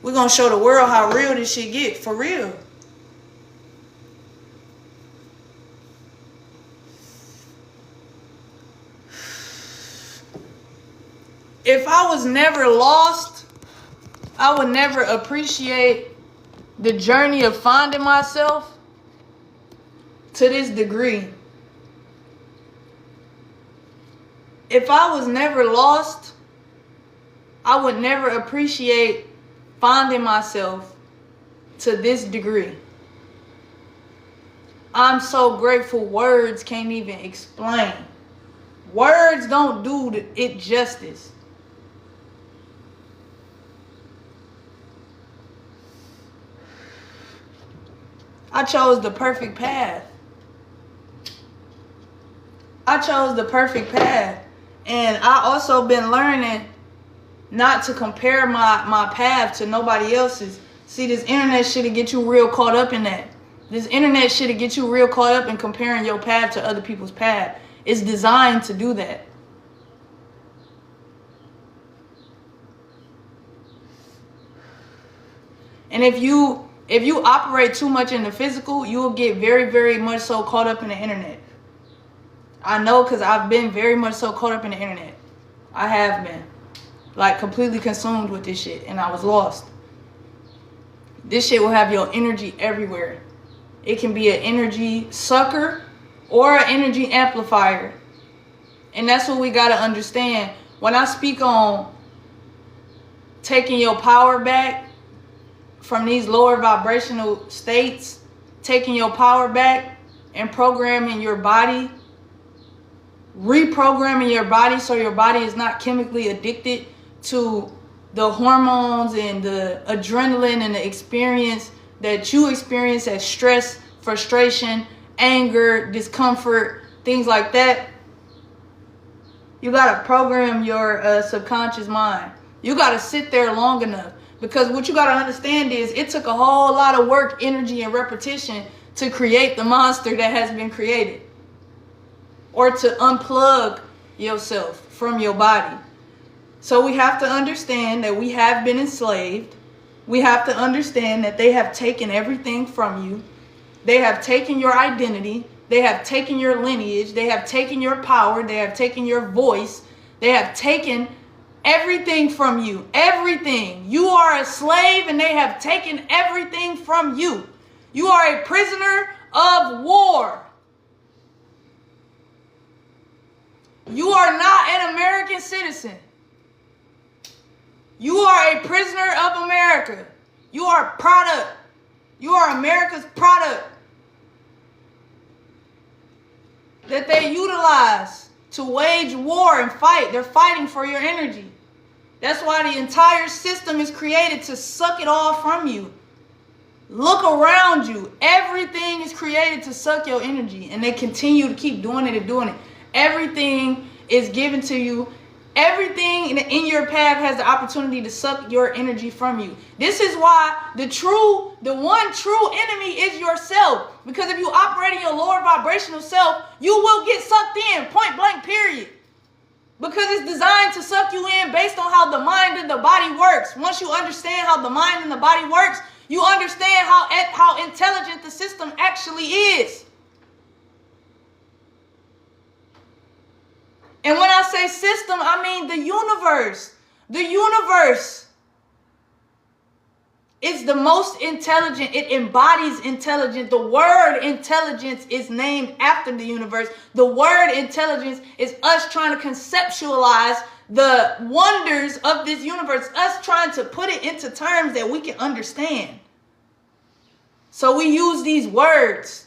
We're going to show the world how real this shit get, for real. If I was never lost, I would never appreciate the journey of finding myself to this degree. If I was never lost, I would never appreciate finding myself to this degree. I'm so grateful, words can't even explain. Words don't do it justice. I chose the perfect path. I chose the perfect path. And I also been learning not to compare my path to nobody else's. See, this internet shit'll get you real caught up in that. This internet shit'll get you real caught up in comparing your path to other people's path. It's designed to do that. And if you operate too much in the physical, you will get very, very much so caught up in the internet. I know, because I've been very much so caught up in the internet. I have been. Like, completely consumed with this shit, and I was lost. This shit will have your energy everywhere. It can be an energy sucker or an energy amplifier. And that's what we got to understand. When I speak on taking your power back from these lower vibrational states, taking your power back and programming your body, reprogramming your body so your body is not chemically addicted to the hormones and the adrenaline and the experience that you experience as stress, frustration, anger, discomfort, things like that. You got to program your subconscious mind. You got to sit there long enough, because what you got to understand is it took a whole lot of work, energy, and repetition to create the monster that has been created, or to unplug yourself from your body. So we have to understand that we have been enslaved. We have to understand that they have taken everything from you. They have taken your identity. They have taken your lineage. They have taken your power. They have taken your voice. They have taken everything from you. Everything. You are a slave and they have taken everything from you. You are a prisoner of war. You are not an American citizen. You are a prisoner of America. You are a product. You are America's product that they utilize to wage war and fight. They're fighting for your energy. That's why the entire system is created to suck it all from you. Look around you. Everything is created to suck your energy, and they continue to keep doing it and doing it. Everything is given to you. Everything in your path has the opportunity to suck your energy from you. This is why the one true enemy is yourself. Because if you operate in your lower vibrational self, you will get sucked in, point blank, period. Because it's designed to suck you in based on how the mind and the body works. Once you understand how the mind and the body works, you understand how intelligent the system actually is. And when I say system, I mean the universe. The universe is the most intelligent. It embodies intelligence. The word intelligence is named after the universe. The word intelligence is us trying to conceptualize the wonders of this universe, us trying to put it into terms that we can understand. So we use these words.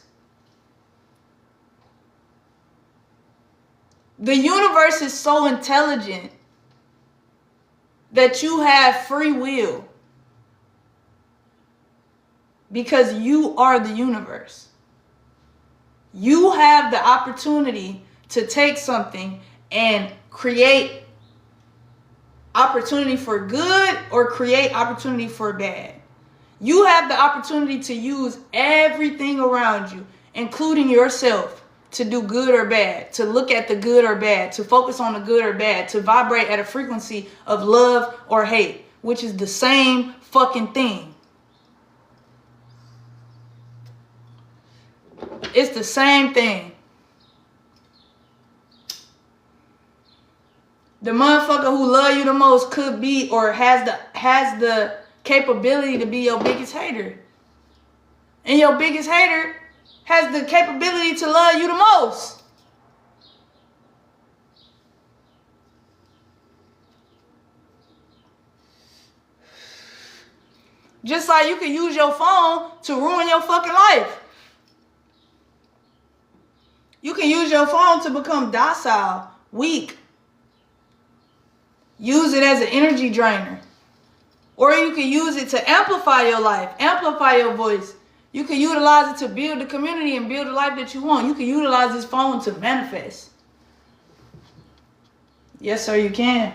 The universe is so intelligent that you have free will, because you are the universe. You have the opportunity to take something and create opportunity for good or create opportunity for bad. You have the opportunity to use everything around you, including yourself, to do good or bad, to look at the good or bad, to focus on the good or bad, to vibrate at a frequency of love or hate, which is the same fucking thing. It's the same thing. The motherfucker who love you the most could be or has the capability to be your biggest hater. And your biggest hater has the capability to love you the most. Just like you can use your phone to ruin your fucking life. You can use your phone to become docile, weak. Use it as an energy drainer. Or you can use it to amplify your life, amplify your voice. You can utilize it to build the community and build the life that you want. You can utilize this phone to manifest. Yes, sir, you can.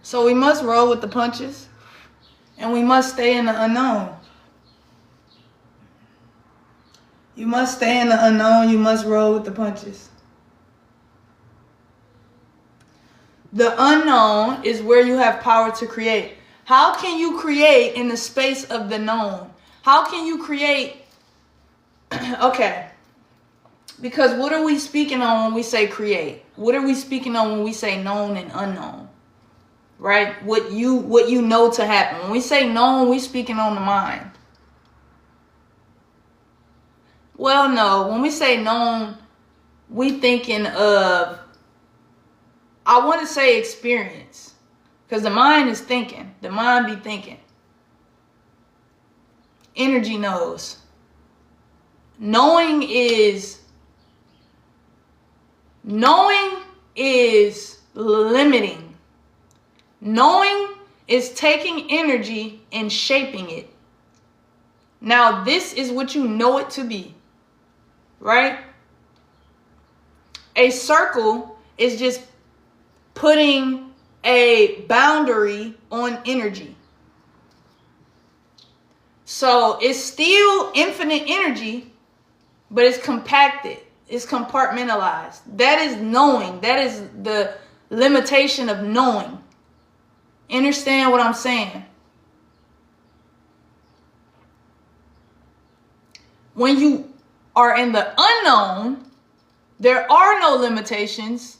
So we must roll with the punches, and we must stay in the unknown. You must stay in the unknown. You must roll with the punches. The unknown is where you have power to create. How can you create in the space of the known? How can you create? Okay. Because what are we speaking on when we say create? What are we speaking on when we say known and unknown? right? What you know to happen. When we say known, we speaking on the mind. Well, no, when we say known, we thinking of, I want to say experience, because the mind is thinking. The mind be thinking. Energy knows. Knowing is limiting. Knowing is taking energy and shaping it. Now, this is what you know it to be, right? A circle is just putting a boundary on energy. So it's still infinite energy, but it's compacted. It's compartmentalized. That is knowing. That is the limitation of knowing. Understand what I'm saying? When you are in the unknown, there are no limitations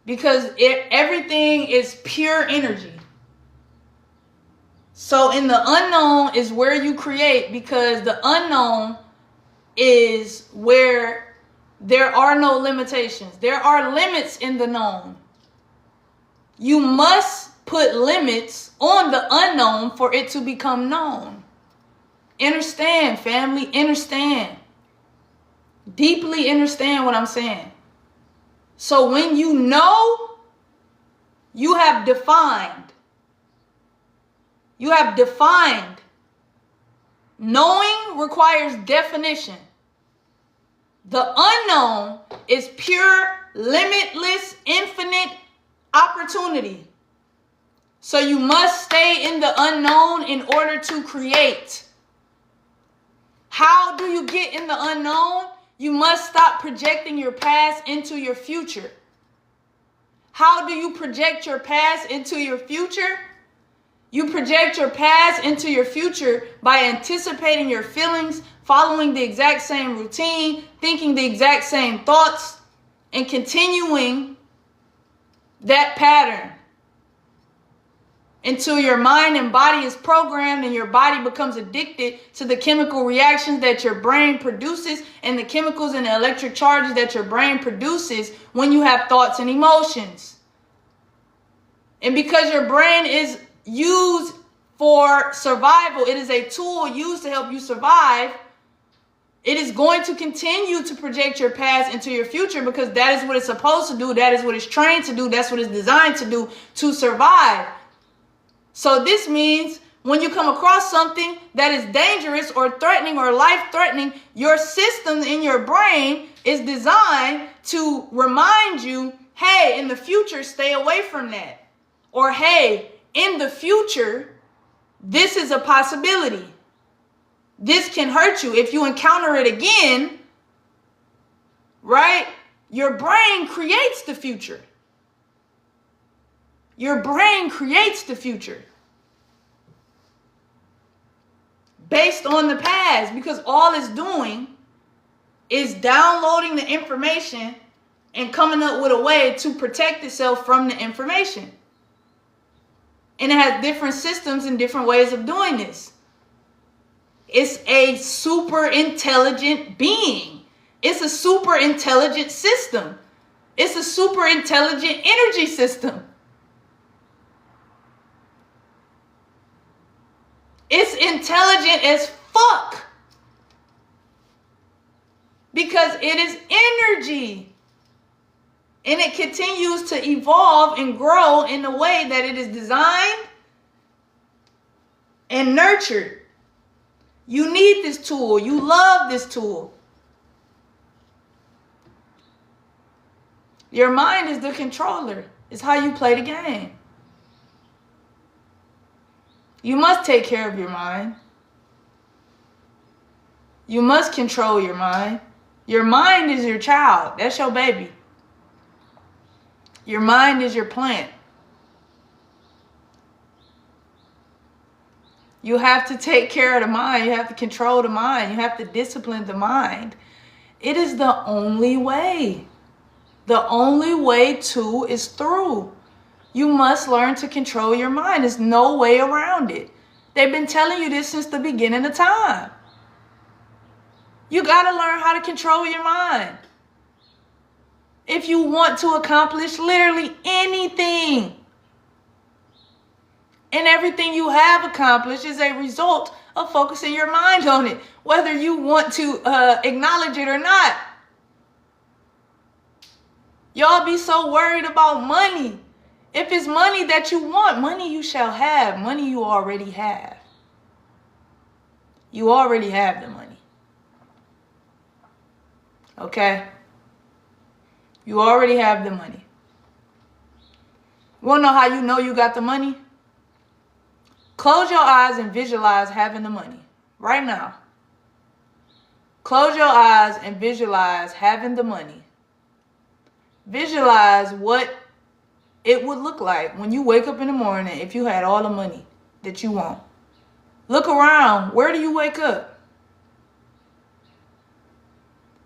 because everything is pure energy. So in the unknown is where you create, because the unknown is where there are no limitations. There are limits in the known. You must put limits on the unknown for it to become known. Understand, family, understand. Deeply understand what I'm saying. So when you know, you have defined. You have defined. Knowing requires definition. The unknown is pure, limitless, infinite opportunity. So you must stay in the unknown in order to create. How do you get in the unknown? You must stop projecting your past into your future. How do you project your past into your future? You project your past into your future by anticipating your feelings, following the exact same routine, thinking the exact same thoughts, and continuing that pattern until your mind and body is programmed and your body becomes addicted to the chemical reactions that your brain produces and the chemicals and the electric charges that your brain produces when you have thoughts and emotions. And because your brain is used for survival, it is a tool used to help you survive, it is going to continue to project your past into your future because that is what it's supposed to do. That is what it's trained to do. That's what it's designed to do to survive. So this means when you come across something that is dangerous or threatening or life-threatening, your system in your brain is designed to remind you, hey, in the future, stay away from that. Or, hey, in the future, this is a possibility. This can hurt you. If you encounter it again, right? Your brain creates the future. Your brain creates the future based on the past, because all it's doing is downloading the information and coming up with a way to protect itself from the information. And it has different systems and different ways of doing this. It's a super intelligent being. It's a super intelligent system. It's a super intelligent energy system. It's intelligent as fuck. Because it is energy. And it continues to evolve and grow in the way that it is designed and nurtured. You need this tool. You love this tool. Your mind is the controller. It's how you play the game. You must take care of your mind. You must control your mind. Your mind is your child. That's your baby. Your mind is your plant. You have to take care of the mind. You have to control the mind. You have to discipline the mind. It is the only way. The only way to is through. You must learn to control your mind. There's no way around it. They've been telling you this since the beginning of time. You got to learn how to control your mind. If you want to accomplish literally anything. And everything you have accomplished is a result of focusing your mind on it, whether you want to acknowledge it or not. Y'all be so worried about money. If it's money that you want, money you shall have. Money you already have. You already have the money. Okay? You already have the money. You want to know how you know you got the money? Close your eyes and visualize having the money right now. Close your eyes and visualize having the money. Visualize what it would look like when you wake up in the morning if you had all the money that you want. Look around. Where do you wake up?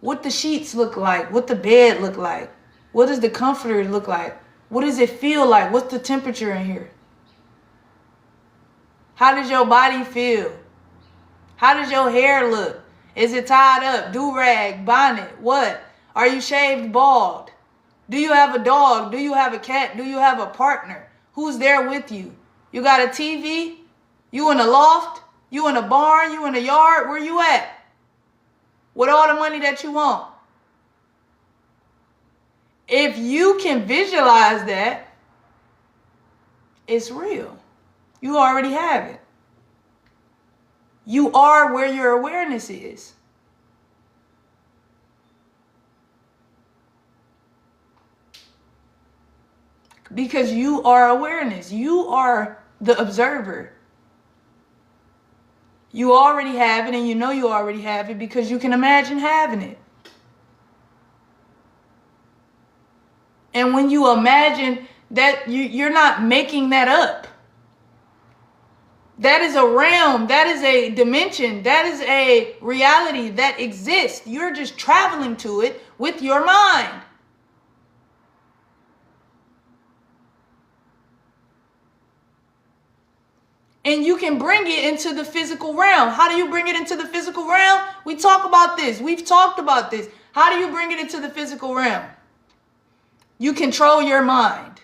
What the sheets look like? What the bed look like? What does the comforter look like? What does it feel like? What's the temperature in here? How does your body feel? How does your hair look? Is it tied up? Do-rag, bonnet, what? Are you shaved bald? Do you have a dog? Do you have a cat? Do you have a partner? Who's there with you? You got a TV? You in a loft? You in a barn? You in a yard? Where you at? With all the money that you want. If you can visualize that, it's real. You already have it. You are where your awareness is. Because you are awareness. You are the observer. You already have it, and you know you already have it because you can imagine having it. And when you imagine that, you're not making that up. That is a realm. That is a dimension. That is a reality that exists. You're just traveling to it with your mind. And you can bring it into the physical realm. How do you bring it into the physical realm? We talk about this. We've talked about this. How do you bring it into the physical realm? You control your mind.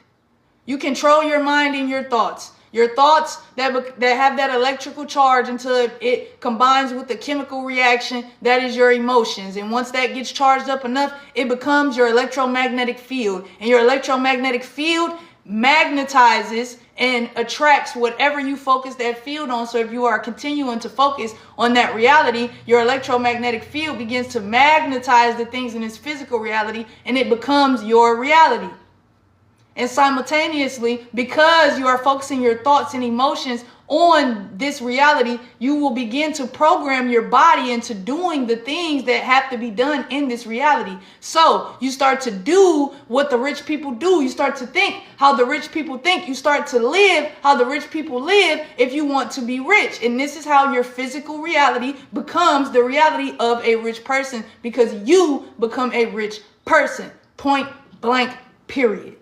You control your mind and your thoughts. Your thoughts that have that electrical charge until it combines with the chemical reaction that is your emotions. And once that gets charged up enough, it becomes your electromagnetic field. And your electromagnetic field magnetizes and attracts whatever you focus that field on. So if you are continuing to focus on that reality, your electromagnetic field begins to magnetize the things in this physical reality, and it becomes your reality. And simultaneously, because you are focusing your thoughts and emotions on this reality, you will begin to program your body into doing the things that have to be done in this reality. So you start to do what the rich people do. You start to think how the rich people think. You start to live how the rich people live if you want to be rich. And this is how your physical reality becomes the reality of a rich person, because you become a rich person. Point blank, period.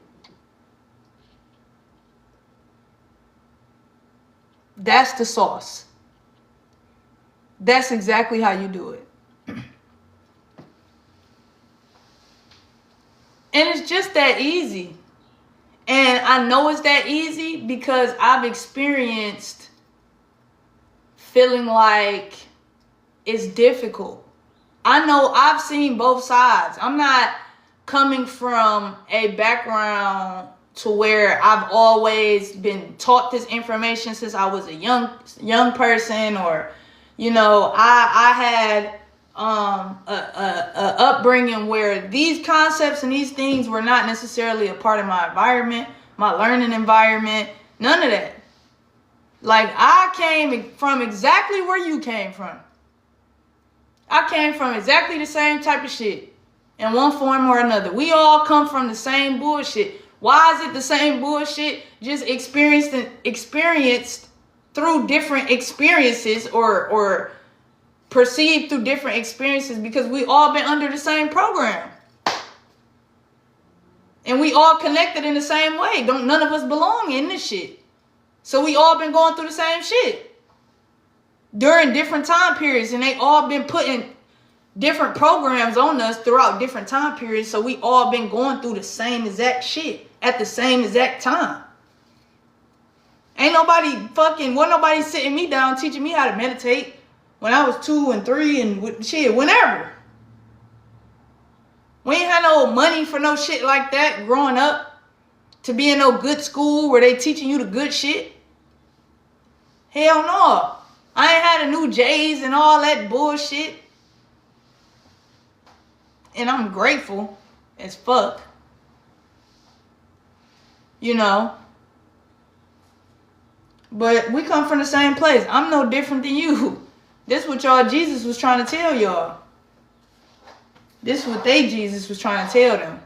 That's the sauce. That's exactly how you do it. And it's just that easy. And I know it's that easy because I've experienced feeling like it's difficult. I know I've seen both sides. I'm not coming from a background to where I've always been taught this information since I was a young person, or, you know, I had a upbringing where these concepts and these things were not necessarily a part of my environment, my learning environment, none of that. Like, I came from exactly where you came from. I came from exactly the same type of shit in one form or another. We all come from the same bullshit. Why is it the same bullshit? Just experienced through different experiences, or perceived through different experiences, because we all been under the same program. And we all connected in the same way. None of us belong in this shit. So we all been going through the same shit during different time periods, and they all been putting different programs on us throughout different time periods. So we all been going through the same exact shit at the same exact time. Wasn't nobody sitting me down teaching me how to meditate when I was 2 and 3 and shit, whenever. We ain't had no money for no shit like that growing up, to be in no good school where they teaching you the good shit. Hell no. I ain't had a new J's and all that bullshit. And I'm grateful as fuck. You know. But we come from the same place. I'm no different than you. This is what y'all Jesus was trying to tell y'all. This is what Jesus was trying to tell them.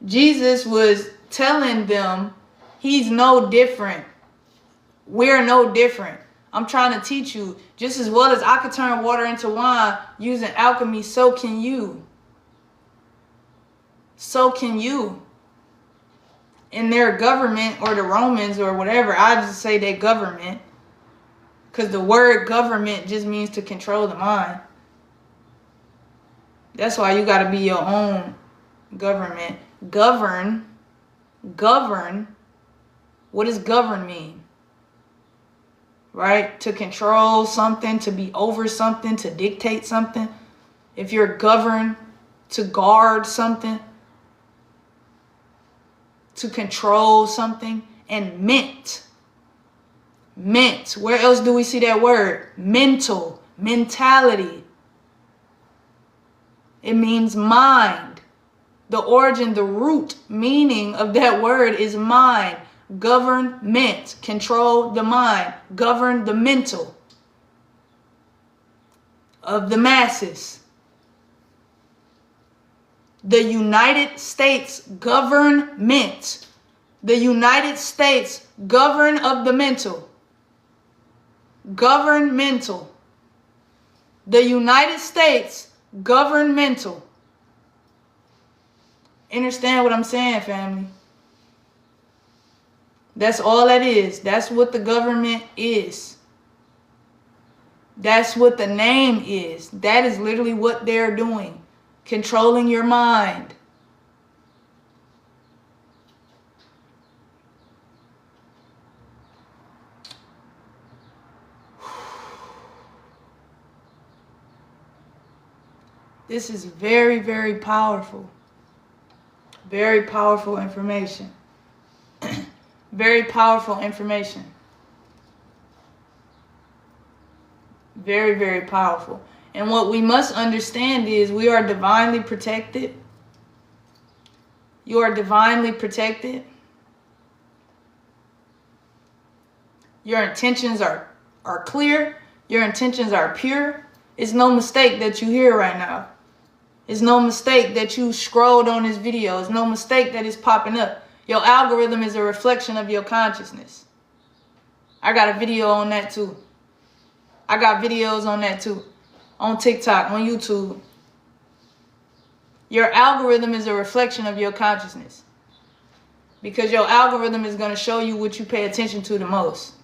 Jesus was telling them he's no different. We're no different. I'm trying to teach you, just as well as I could turn water into wine using alchemy, so can you. So can you. In their government, or the Romans or whatever, I just say their government, because the word government just means to control the mind. That's why you got to be your own government. Govern. What does govern mean? Right? To control something, to be over something, to dictate something. If you're governed, to guard something, to control something. And ment. Where else do we see that word? Mental. Mentality. It means mind. The origin, the root meaning of that word is mind. Government. Control the mind. Govern the mental of the masses. The United States government. The United States govern of the mental. Governmental. The United States governmental. Understand what I'm saying, family? That's all that is. That's what the government is. That's what the name is. That is literally what they're doing. Controlling your mind. This is very, very powerful. Very powerful information. Very powerful information. Very, very powerful. And what we must understand is we are divinely protected. You are divinely protected. Your intentions are clear. Your intentions are pure. It's no mistake that you hear right now. It's no mistake that you scrolled on this video. It's no mistake that it's popping up. Your algorithm is a reflection of your consciousness. I got a video on that too. I got videos on that too. On TikTok, on YouTube. Your algorithm is a reflection of your consciousness. Because your algorithm is going to show you what you pay attention to the most.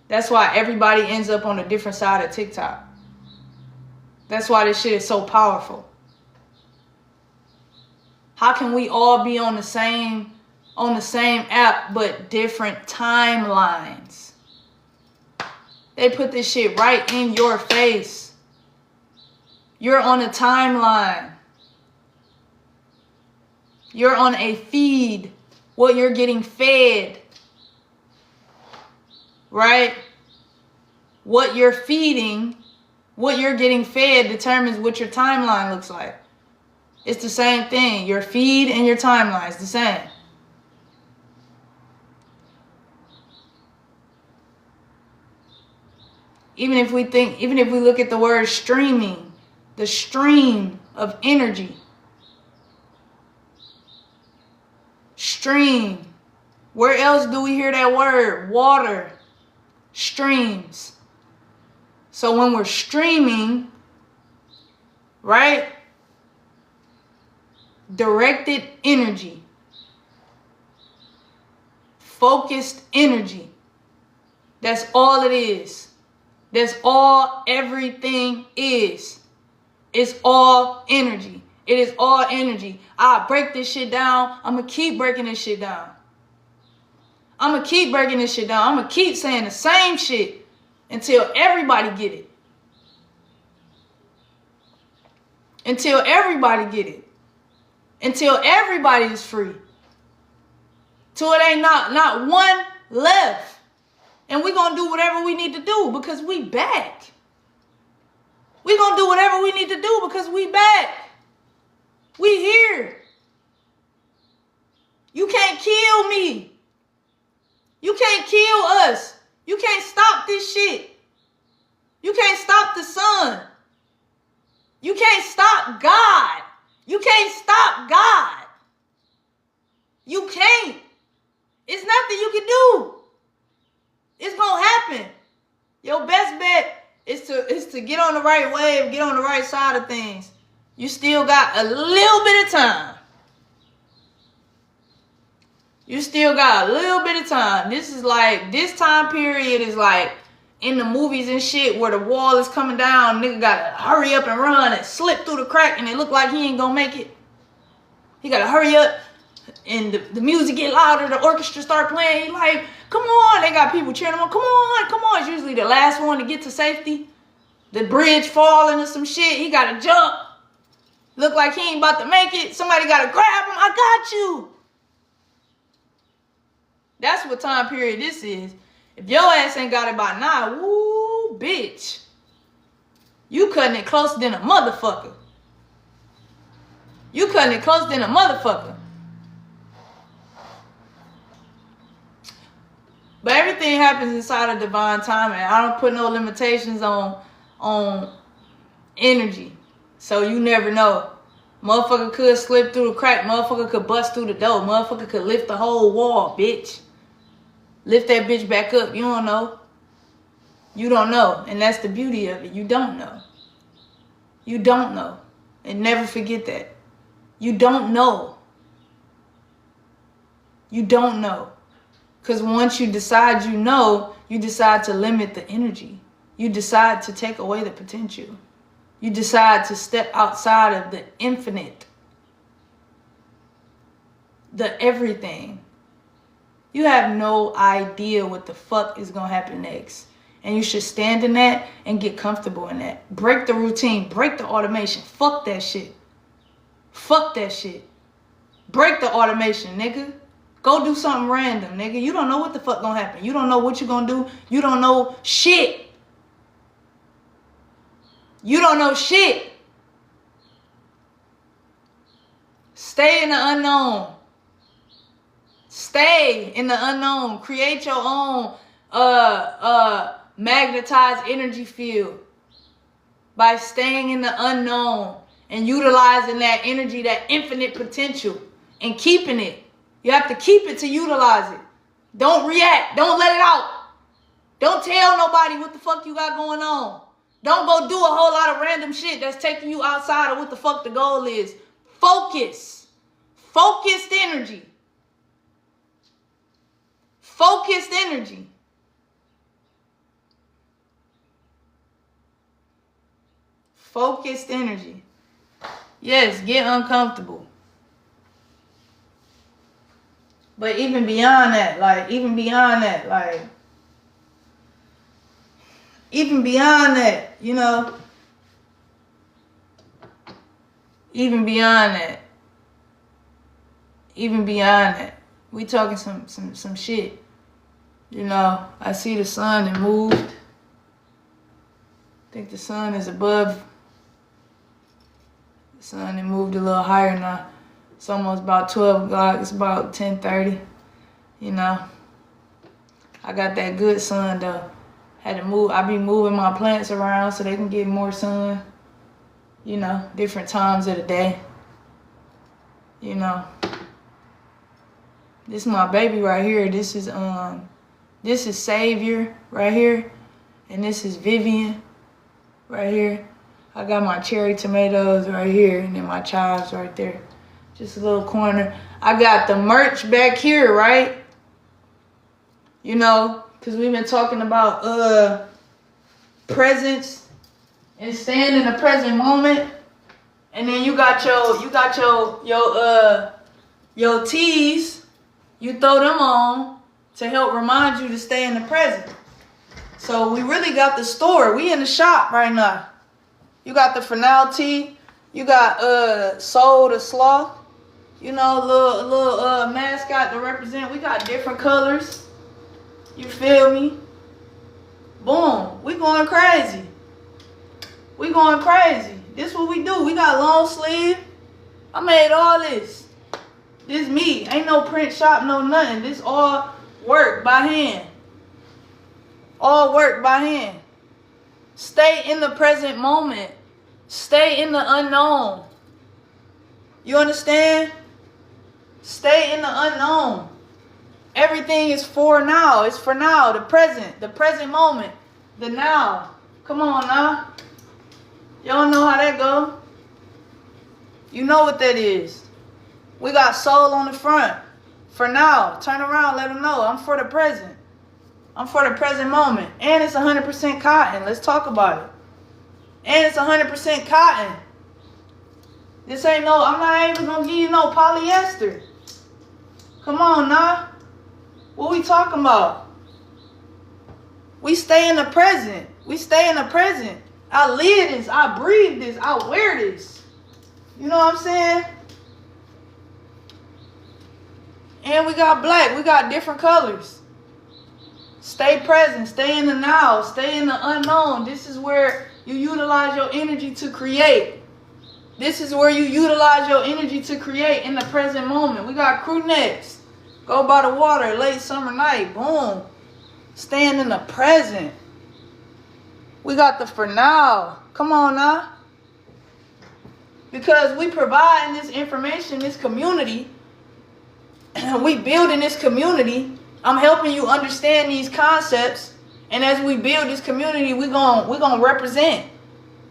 That's why everybody ends up on a different side of TikTok. That's why this shit is so powerful. How can we all be on the same app but different timelines? They put this shit right in your face. You're on a timeline. You're on a feed. What you're getting fed. Right? What you're feeding, what you're getting fed determines what your timeline looks like. It's the same thing. Your feed and your timeline is the same. Even if we look at the word streaming, the stream of energy. Stream. Where else do we hear that word? Water. Streams. So when we're streaming, right? directed energy. Focused energy. That's all it is. That's all everything is. It's all energy. It is all energy. I break this shit down. I'm going to keep breaking this shit down. I'm going to keep breaking this shit down. I'm going to keep saying the same shit until everybody get it. Until everybody get it. Until everybody is free. Till it ain't not one left. And we going to do whatever we need to do because we back. We going to do whatever we need to do because we back. We here. You can't kill me. You can't kill us. You can't stop this shit. You can't stop the sun. You can't stop God. You can't stop God. You can't. It's nothing you can do. It's gonna happen. Your best bet is to get on the right wave, get on the right side of things. You still got a little bit of time. You still got a little bit of time. This is like, this time period is like in the movies and shit where the wall is coming down. Nigga gotta hurry up and run and slip through the crack and it look like he ain't gonna make it. He gotta hurry up and the music get louder, the orchestra start playing. He like, come on. They got people cheering him on. Come on, come on. It's usually the last one to get to safety. The bridge falling or some shit. He gotta jump. Look like he ain't about to make it. Somebody gotta grab him. I got you. That's what time period this is. If your ass ain't got it by now, woo, bitch. You cutting it closer than a motherfucker. You cutting it closer than a motherfucker. But everything happens inside of divine timing. I don't put no limitations on energy. So you never know. Motherfucker could slip through the crack. Motherfucker could bust through the door. Motherfucker could lift the whole wall, bitch. Lift that bitch back up. You don't know. You don't know. And that's the beauty of it. You don't know. You don't know. And never forget that. You don't know. You don't know. Because once you decide you know, you decide to limit the energy. You decide to take away the potential. You decide to step outside of the infinite. The everything. You have no idea what the fuck is going to happen next. And you should stand in that and get comfortable in that. Break the routine. Break the automation. Fuck that shit. Fuck that shit. Break the automation, nigga. Go do something random, nigga. You don't know what the fuck gonna happen. You don't know what you're gonna do. You don't know shit. You don't know shit. Stay in the unknown. Stay in the unknown. Create your own magnetized energy field by staying in the unknown and utilizing that energy, that infinite potential, and keeping it. You have to keep it to utilize it. Don't react. Don't let it out. Don't tell nobody what the fuck you got going on. Don't go do a whole lot of random shit that's taking you outside of what the fuck the goal is. Focus. Focused energy. Focused energy. Focused energy. Yes, get uncomfortable. But even beyond that, even beyond that, you know, even beyond that, we talking some shit. You know, I see the sun and moved. I think the sun is above. The sun and moved a little higher now. It's almost about 12 o'clock. It's about 10:30. You know, I got that good sun though. Had to move. I be moving my plants around so they can get more sun. You know, different times of the day. You know, this is my baby right here. This is Savior right here, and this is Vivian right here. I got my cherry tomatoes right here, and then my chives right there. Just a little corner. I got the merch back here, right? You know, because we've been talking about presence and staying in the present moment. And then you got your tees. You throw them on to help remind you to stay in the present. So we really got the store. We in the shop right now. You got the Fernal tee. You got Soul the Sloth. You know, little mascot to represent. We got different colors. You feel me? Boom. We going crazy. We going crazy. This what we do. We got long sleeve. I made all this. This me. Ain't no print shop, no nothing. This all work by hand. All work by hand. Stay in the present moment. Stay in the unknown. You understand? Stay in the unknown. Everything is for now. It's for now. The present moment, the now. Come on now. Y'all know how that go. You know what that is. We got Soul on the front. For now. Turn around, let them know. I'm for the present. I'm for the present moment. And it's 100% cotton. Let's talk about it. And it's 100% cotton. This ain't no, I'm not even gonna give you no polyester. Come on now. What we talking about? We stay in the present. We stay in the present. I live this. I breathe this. I wear this. You know what I'm saying? And we got black. We got different colors. Stay present. Stay in the now. Stay in the unknown. This is where you utilize your energy to create. This is where you utilize your energy to create in the present moment. We got crew necks. Go by the water, late summer night. Boom. Staying in the present. We got the for now. Come on now. Because we providing this information, this community. We building this community. I'm helping you understand these concepts. And as we build this community, we're gonna represent.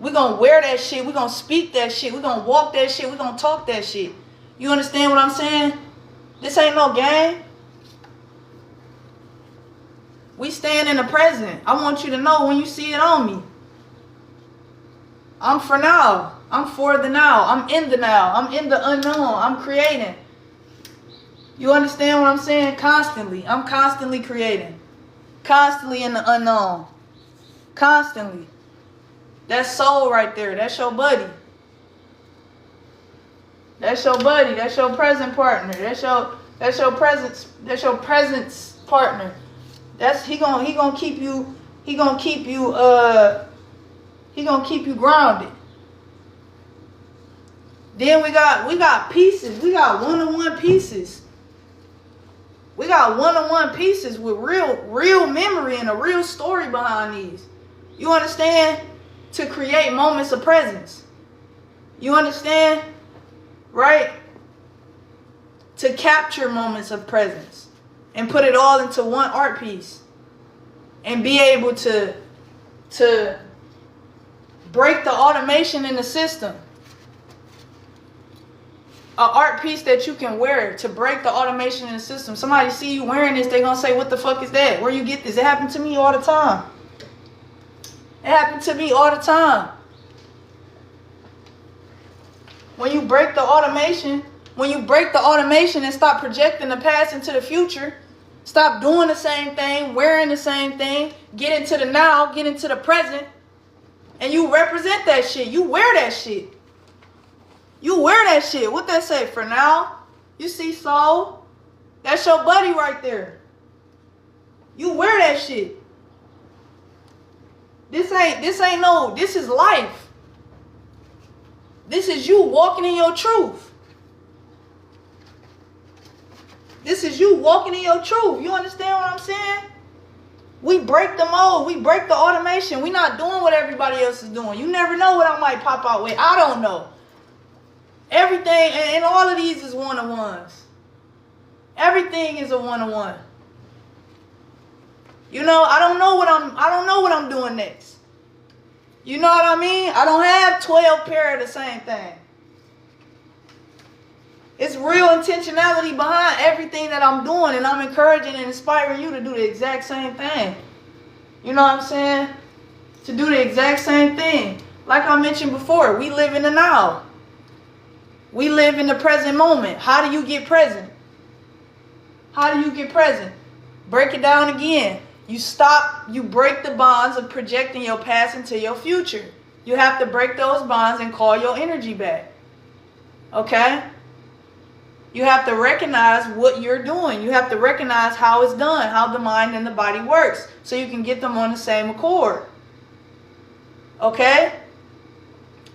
We're gonna wear that shit. We're gonna speak that shit. We're gonna walk that shit. We're gonna talk that shit. You understand what I'm saying? This ain't no game. We stand in the present. I want you to know when you see it on me. I'm for now. I'm for the now. I'm in the now. I'm in the unknown. I'm creating. You understand what I'm saying? Constantly. I'm constantly creating. Constantly in the unknown. Constantly. That's Soul right there. That's your buddy. That's your buddy. That's your present partner. That's your presence partner. He gonna keep you grounded. Then we got pieces. We got one-on-one pieces. We got one-on-one pieces with real memory and a real story behind these. You understand? To create moments of presence. You understand? Right? To capture moments of presence and put it all into one art piece and be able to break the automation in the system. An art piece that you can wear to break the automation in the system. Somebody see you wearing this, they're gonna say, what the fuck is that? Where you get this? It happened to me all the time. It happened to me all the time. When you break the automation, and stop projecting the past into the future, stop doing the same thing, wearing the same thing, get into the now, get into the present, and you represent that shit. You wear that shit. You wear that shit. What that say? For now, you see Soul? That's your buddy right there. You wear that shit. This is life. This is you walking in your truth. This is you walking in your truth. You understand what I'm saying? We break the mold. We break the automation. We're not doing what everybody else is doing. You never know what I might pop out with. I don't know. Everything, and all of these is one-on-ones. Everything is a one-on-one. You know, I don't know what I'm doing next. You know what I mean? I don't have 12 pair of the same thing. It's real intentionality behind everything that I'm doing, and I'm encouraging and inspiring you to do the exact same thing. You know what I'm saying? To do the exact same thing. Like I mentioned before, we live in the now. We live in the present moment. How do you get present? How do you get present? Break it down again. You break the bonds of projecting your past into your future. You have to break those bonds and call your energy back. Okay? You have to recognize what you're doing. You have to recognize how it's done, how the mind and the body works, so you can get them on the same accord. Okay?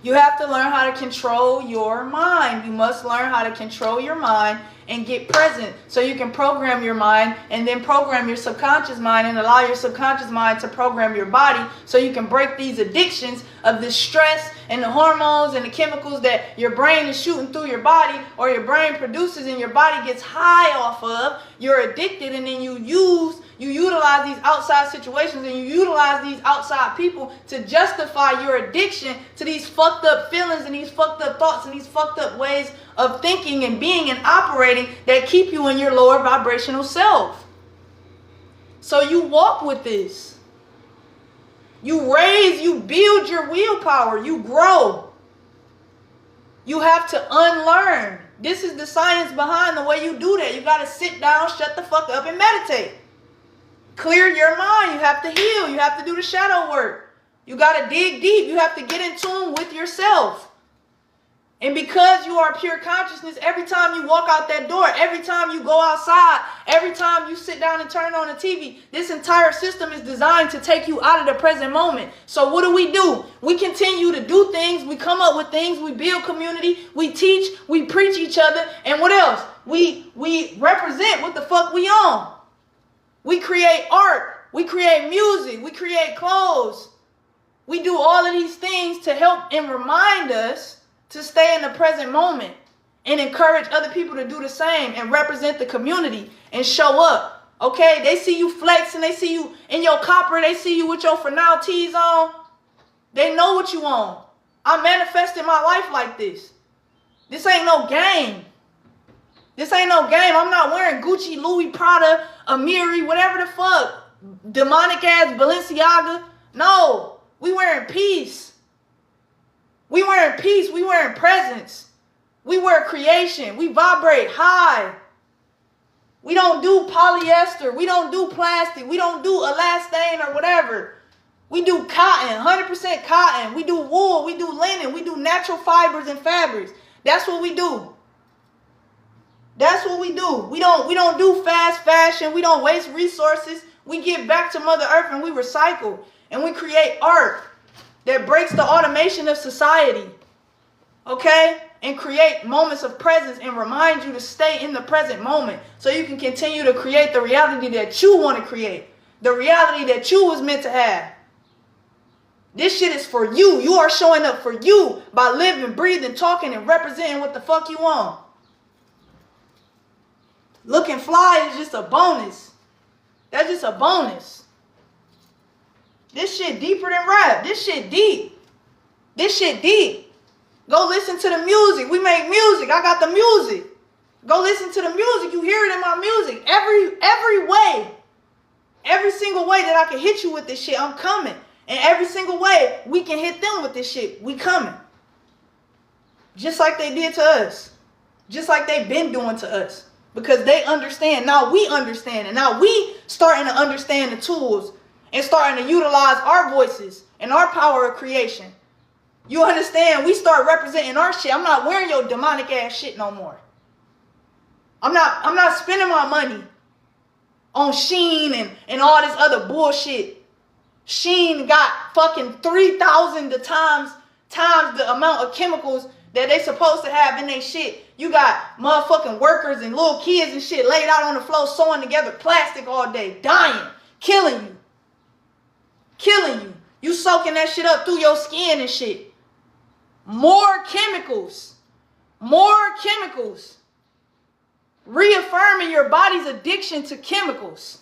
You have to learn how to control your mind. You must learn how to control your mind and get present so you can program your mind and then program your subconscious mind and allow your subconscious mind to program your body so you can break these addictions of the stress and the hormones and the chemicals that your brain is shooting through your body or your brain produces and your body gets high off of. You're addicted, and then you utilize these outside situations and you utilize these outside people to justify your addiction to these fucked up feelings and these fucked up thoughts and these fucked up ways of thinking and being and operating that keep you in your lower vibrational self. So you walk with this. You build your willpower, you grow. You have to unlearn. This is the science behind the way you do that. You got to sit down, shut the fuck up, and meditate. Clear your mind. You have to heal. You have to do the shadow work. You got to dig deep. You have to get in tune with yourself. And because you are pure consciousness, every time you walk out that door, every time you go outside, every time you sit down and turn on the TV, this entire system is designed to take you out of the present moment. So what do? We continue to do things. We come up with things. We build community. We teach. We preach each other. And what else? We represent what the fuck we own. We create art. We create music. We create clothes. We do all of these things to help and remind us to stay in the present moment and encourage other people to do the same and represent the community and show up. Okay? They see you flexing. They see you in your copper. They see you with your Fernal tees on. They know what you want. I manifested my life like this. This ain't no game. This ain't no game. I'm not wearing Gucci, Louis, Prada, Amiri, whatever the fuck. Demonic ass Balenciaga. No. We wearing peace. We wearing peace. We wearing presence. We wear creation. We vibrate high. We don't do polyester. We don't do plastic. We don't do elastane or whatever. We do cotton, 100% cotton. We do wool. We do linen. We do natural fibers and fabrics. That's what we do. That's what we do. We don't do fast fashion. We don't waste resources. We give back to Mother Earth and we recycle. And we create art that breaks the automation of society, okay? And create moments of presence and remind you to stay in the present moment so you can continue to create the reality that you want to create, the reality that you was meant to have. This shit is for you. You are showing up for you by living, breathing, talking, and representing what the fuck you want. Looking fly is just a bonus. That's just a bonus. This shit deeper than rap. This shit deep. This shit deep. Go listen to the music. We make music. I got the music. Go listen to the music. You hear it in my music. Every way. Every single way that I can hit you with this shit, I'm coming. And every single way we can hit them with this shit, we coming. Just like they did to us. Just like they've been doing to us. Because they understand. Now we understand. And now we starting to understand the tools and starting to utilize our voices and our power of creation. You understand? We start representing our shit. I'm not wearing your demonic ass shit no more. I'm not spending my money on Shein and all this other bullshit. Shein got fucking 3,000 times the amount of chemicals that they supposed to have in their shit. You got motherfucking workers and little kids and shit laid out on the floor sewing together plastic all day, dying, killing you. Killing you. You soaking that shit up through your skin and shit. More chemicals. More chemicals. Reaffirming your body's addiction to chemicals.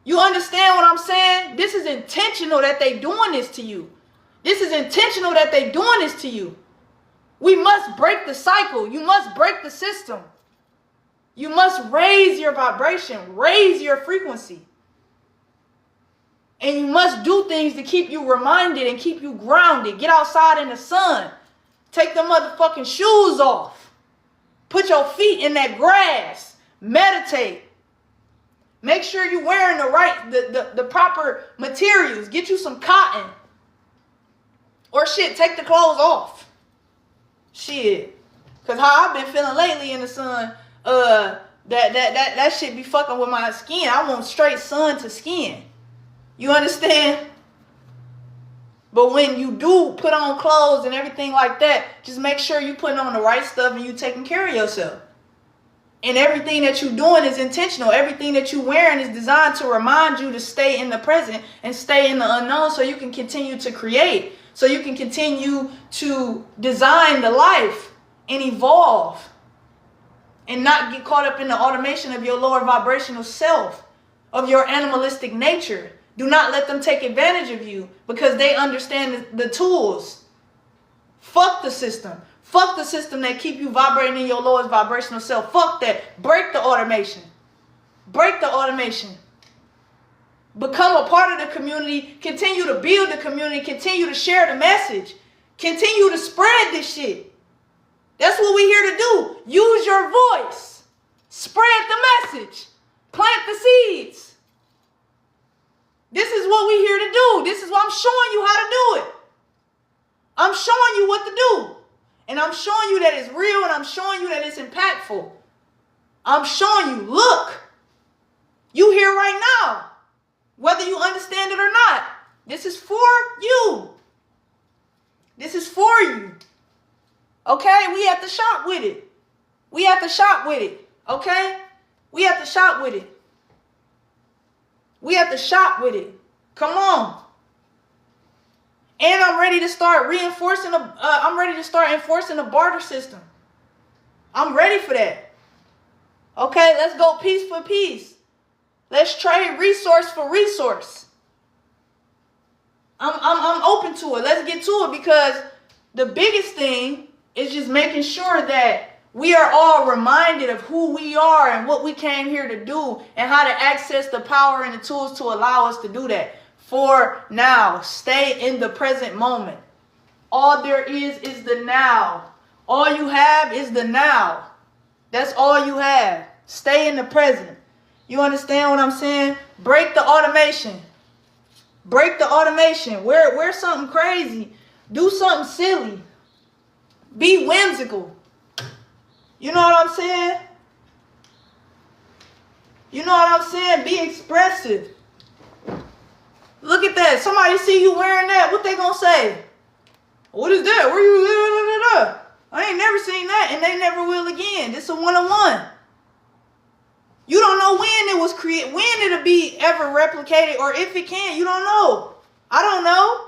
You understand what I'm saying? This is intentional that they doing this to you. This is intentional that they doing this to you. We must break the cycle. You must break the system. You must raise your vibration, raise your frequency. And you must do things to keep you reminded and keep you grounded. Get outside in the sun. Take the motherfucking shoes off. Put your feet in that grass. Meditate. Make sure you're wearing the proper materials. Get you some cotton. Or shit, take the clothes off. Shit. Cause how I've been feeling lately in the sun, that shit be fucking with my skin. I want straight sun to skin. You understand? But when you do put on clothes and everything like that, just make sure you putting on the right stuff and you taking care of yourself. And everything that you're doing is intentional. Everything that you're wearing is designed to remind you to stay in the present and stay in the unknown so you can continue to create. So you can continue to design the life and evolve. And not get caught up in the automation of your lower vibrational self, of your animalistic nature. Do not let them take advantage of you because they understand the tools. Fuck the system. Fuck the system that keep you vibrating in your lowest vibrational self. Fuck that. Break the automation. Break the automation. Become a part of the community. Continue to build the community. Continue to share the message. Continue to spread this shit. That's what we're here to do. Use your voice. Spread the message. Plant the seeds. This is what we're here to do. This is what I'm showing you how to do it. I'm showing you what to do. And I'm showing you that it's real and I'm showing you that it's impactful. I'm showing you, look, you here right now. Whether you understand it or not. This is for you. This is for you. Okay? We have to shop with it. We have to shop with it. Okay? We have to shop with it. We have to shop with it. Come on. And I'm ready to start reinforcing I'm ready to start enforcing the barter system. I'm ready for that. Okay, let's go piece for piece. Let's trade resource for resource. I'm open to it. Let's get to it because the biggest thing is just making sure that we are all reminded of who we are and what we came here to do and how to access the power and the tools to allow us to do that. For now, stay in the present moment. All there is the now. All you have is the now. That's all you have. Stay in the present. You understand what I'm saying? Break the automation. Break the automation. Wear something crazy. Do something silly. Be whimsical. You know what I'm saying? You know what I'm saying? Be expressive. Look at that. Somebody see you wearing that. What they gonna say? What is that? Where you? I ain't never seen that, and they never will again. This is a one-on-one. You don't know when it was created, when it'll be ever replicated, or if it can. You don't know. I don't know.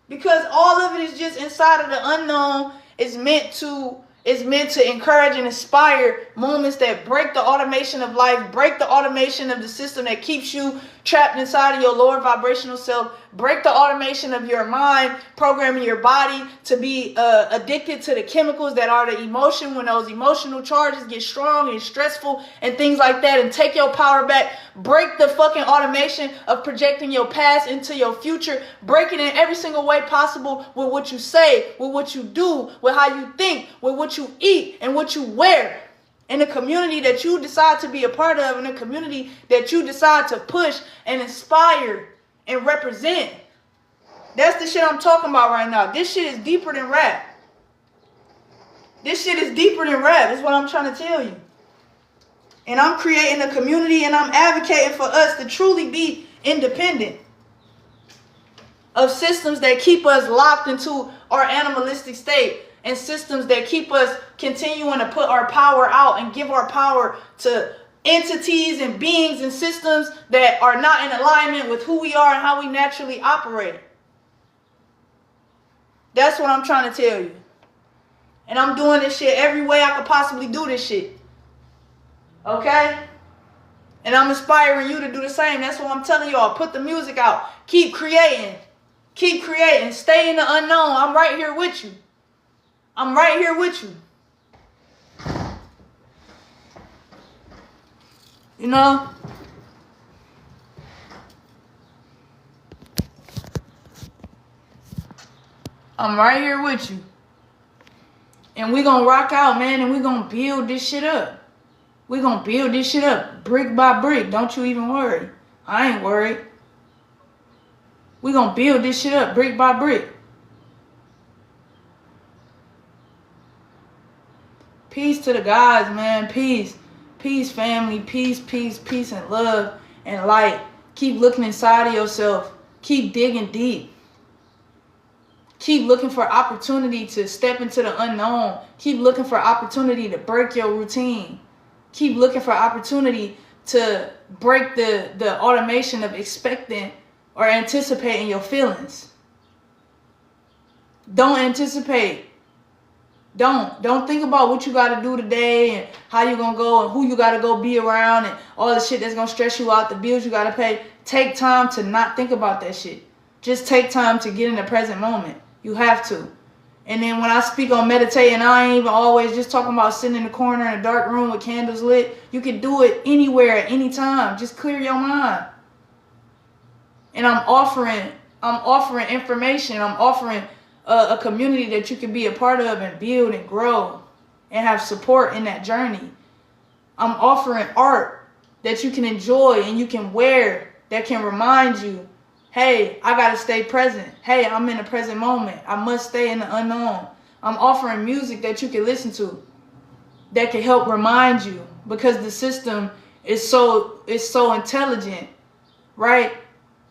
Because all of it is just inside of the unknown. It's meant to encourage and inspire moments that break the automation of life, break the automation of the system that keeps you trapped inside of your lower vibrational self, break the automation of your mind, programming your body to be addicted to the chemicals that are the emotion when those emotional charges get strong and stressful and things like that, and take your power back. Break the fucking automation of projecting your past into your future. Break it in every single way possible with what you say, with what you do, with how you think, with what you eat and what you wear. In the community that you decide to be a part of, in the community that you decide to push and inspire and represent. That's the shit I'm talking about right now. This shit is deeper than rap. This shit is deeper than rap. Is what I'm trying to tell you. And I'm creating a community and I'm advocating for us to truly be independent of systems that keep us locked into our animalistic state, and systems that keep us continuing to put our power out and give our power to entities and beings and systems that are not in alignment with who we are and how we naturally operate. That's what I'm trying to tell you. And I'm doing this shit every way I could possibly do this shit. Okay? And I'm inspiring you to do the same. That's what I'm telling y'all. Put the music out. Keep creating. Keep creating. Stay in the unknown. I'm right here with you. I'm right here with you. You know? I'm right here with you. And we're going to rock out, man, and we're going to build this shit up. We're going to build this shit up brick by brick. Don't you even worry. I ain't worried. We're going to build this shit up brick by brick. Peace to the guys, man. Peace. Peace, family. Peace, peace, peace, and love and light. Keep looking inside of yourself. Keep digging deep. Keep looking for opportunity to step into the unknown. Keep looking for opportunity to break your routine. Keep looking for opportunity to break the automation of expecting or anticipating your feelings. Don't anticipate. Don't think about what you got to do today and how you going to go and who you got to go be around and all the shit that's going to stress you out, the bills you got to pay. Take time to not think about that shit. Just take time to get in the present moment. You have to. And then when I speak on meditating, I ain't even always just talking about sitting in the corner in a dark room with candles lit. You can do it anywhere at any time. Just clear your mind. And I'm offering information. I'm offering a community that you can be a part of and build and grow and have support in that journey. I'm offering art that you can enjoy and you can wear that can remind you, hey, I got to stay present. Hey, I'm in the present moment. I must stay in the unknown. I'm offering music that you can listen to that can help remind you, because the system is so intelligent, right?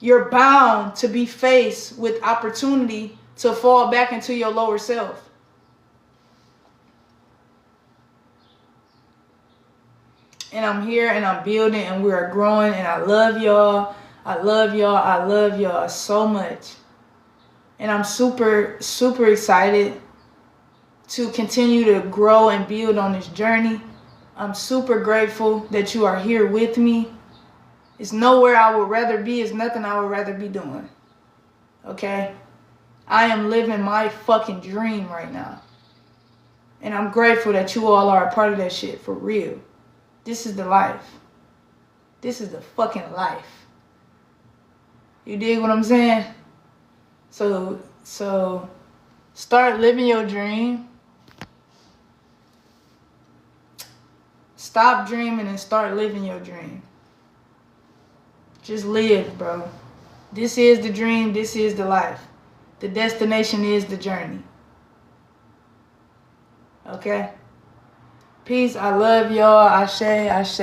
You're bound to be faced with opportunity to fall back into your lower self. And I'm here and I'm building and we are growing and I love y'all. I love y'all. I love y'all so much. And I'm super, super excited to continue to grow and build on this journey. I'm super grateful that you are here with me. It's nowhere I would rather be. It's nothing I would rather be doing. Okay? I am living my fucking dream right now. And I'm grateful that you all are a part of that shit, for real. This is the life. This is the fucking life. You dig what I'm saying? So start living your dream. Stop dreaming and start living your dream. Just live, bro. This is the dream. This is the life. The destination is the journey. Okay? Peace. I love y'all. Ashe, ashe.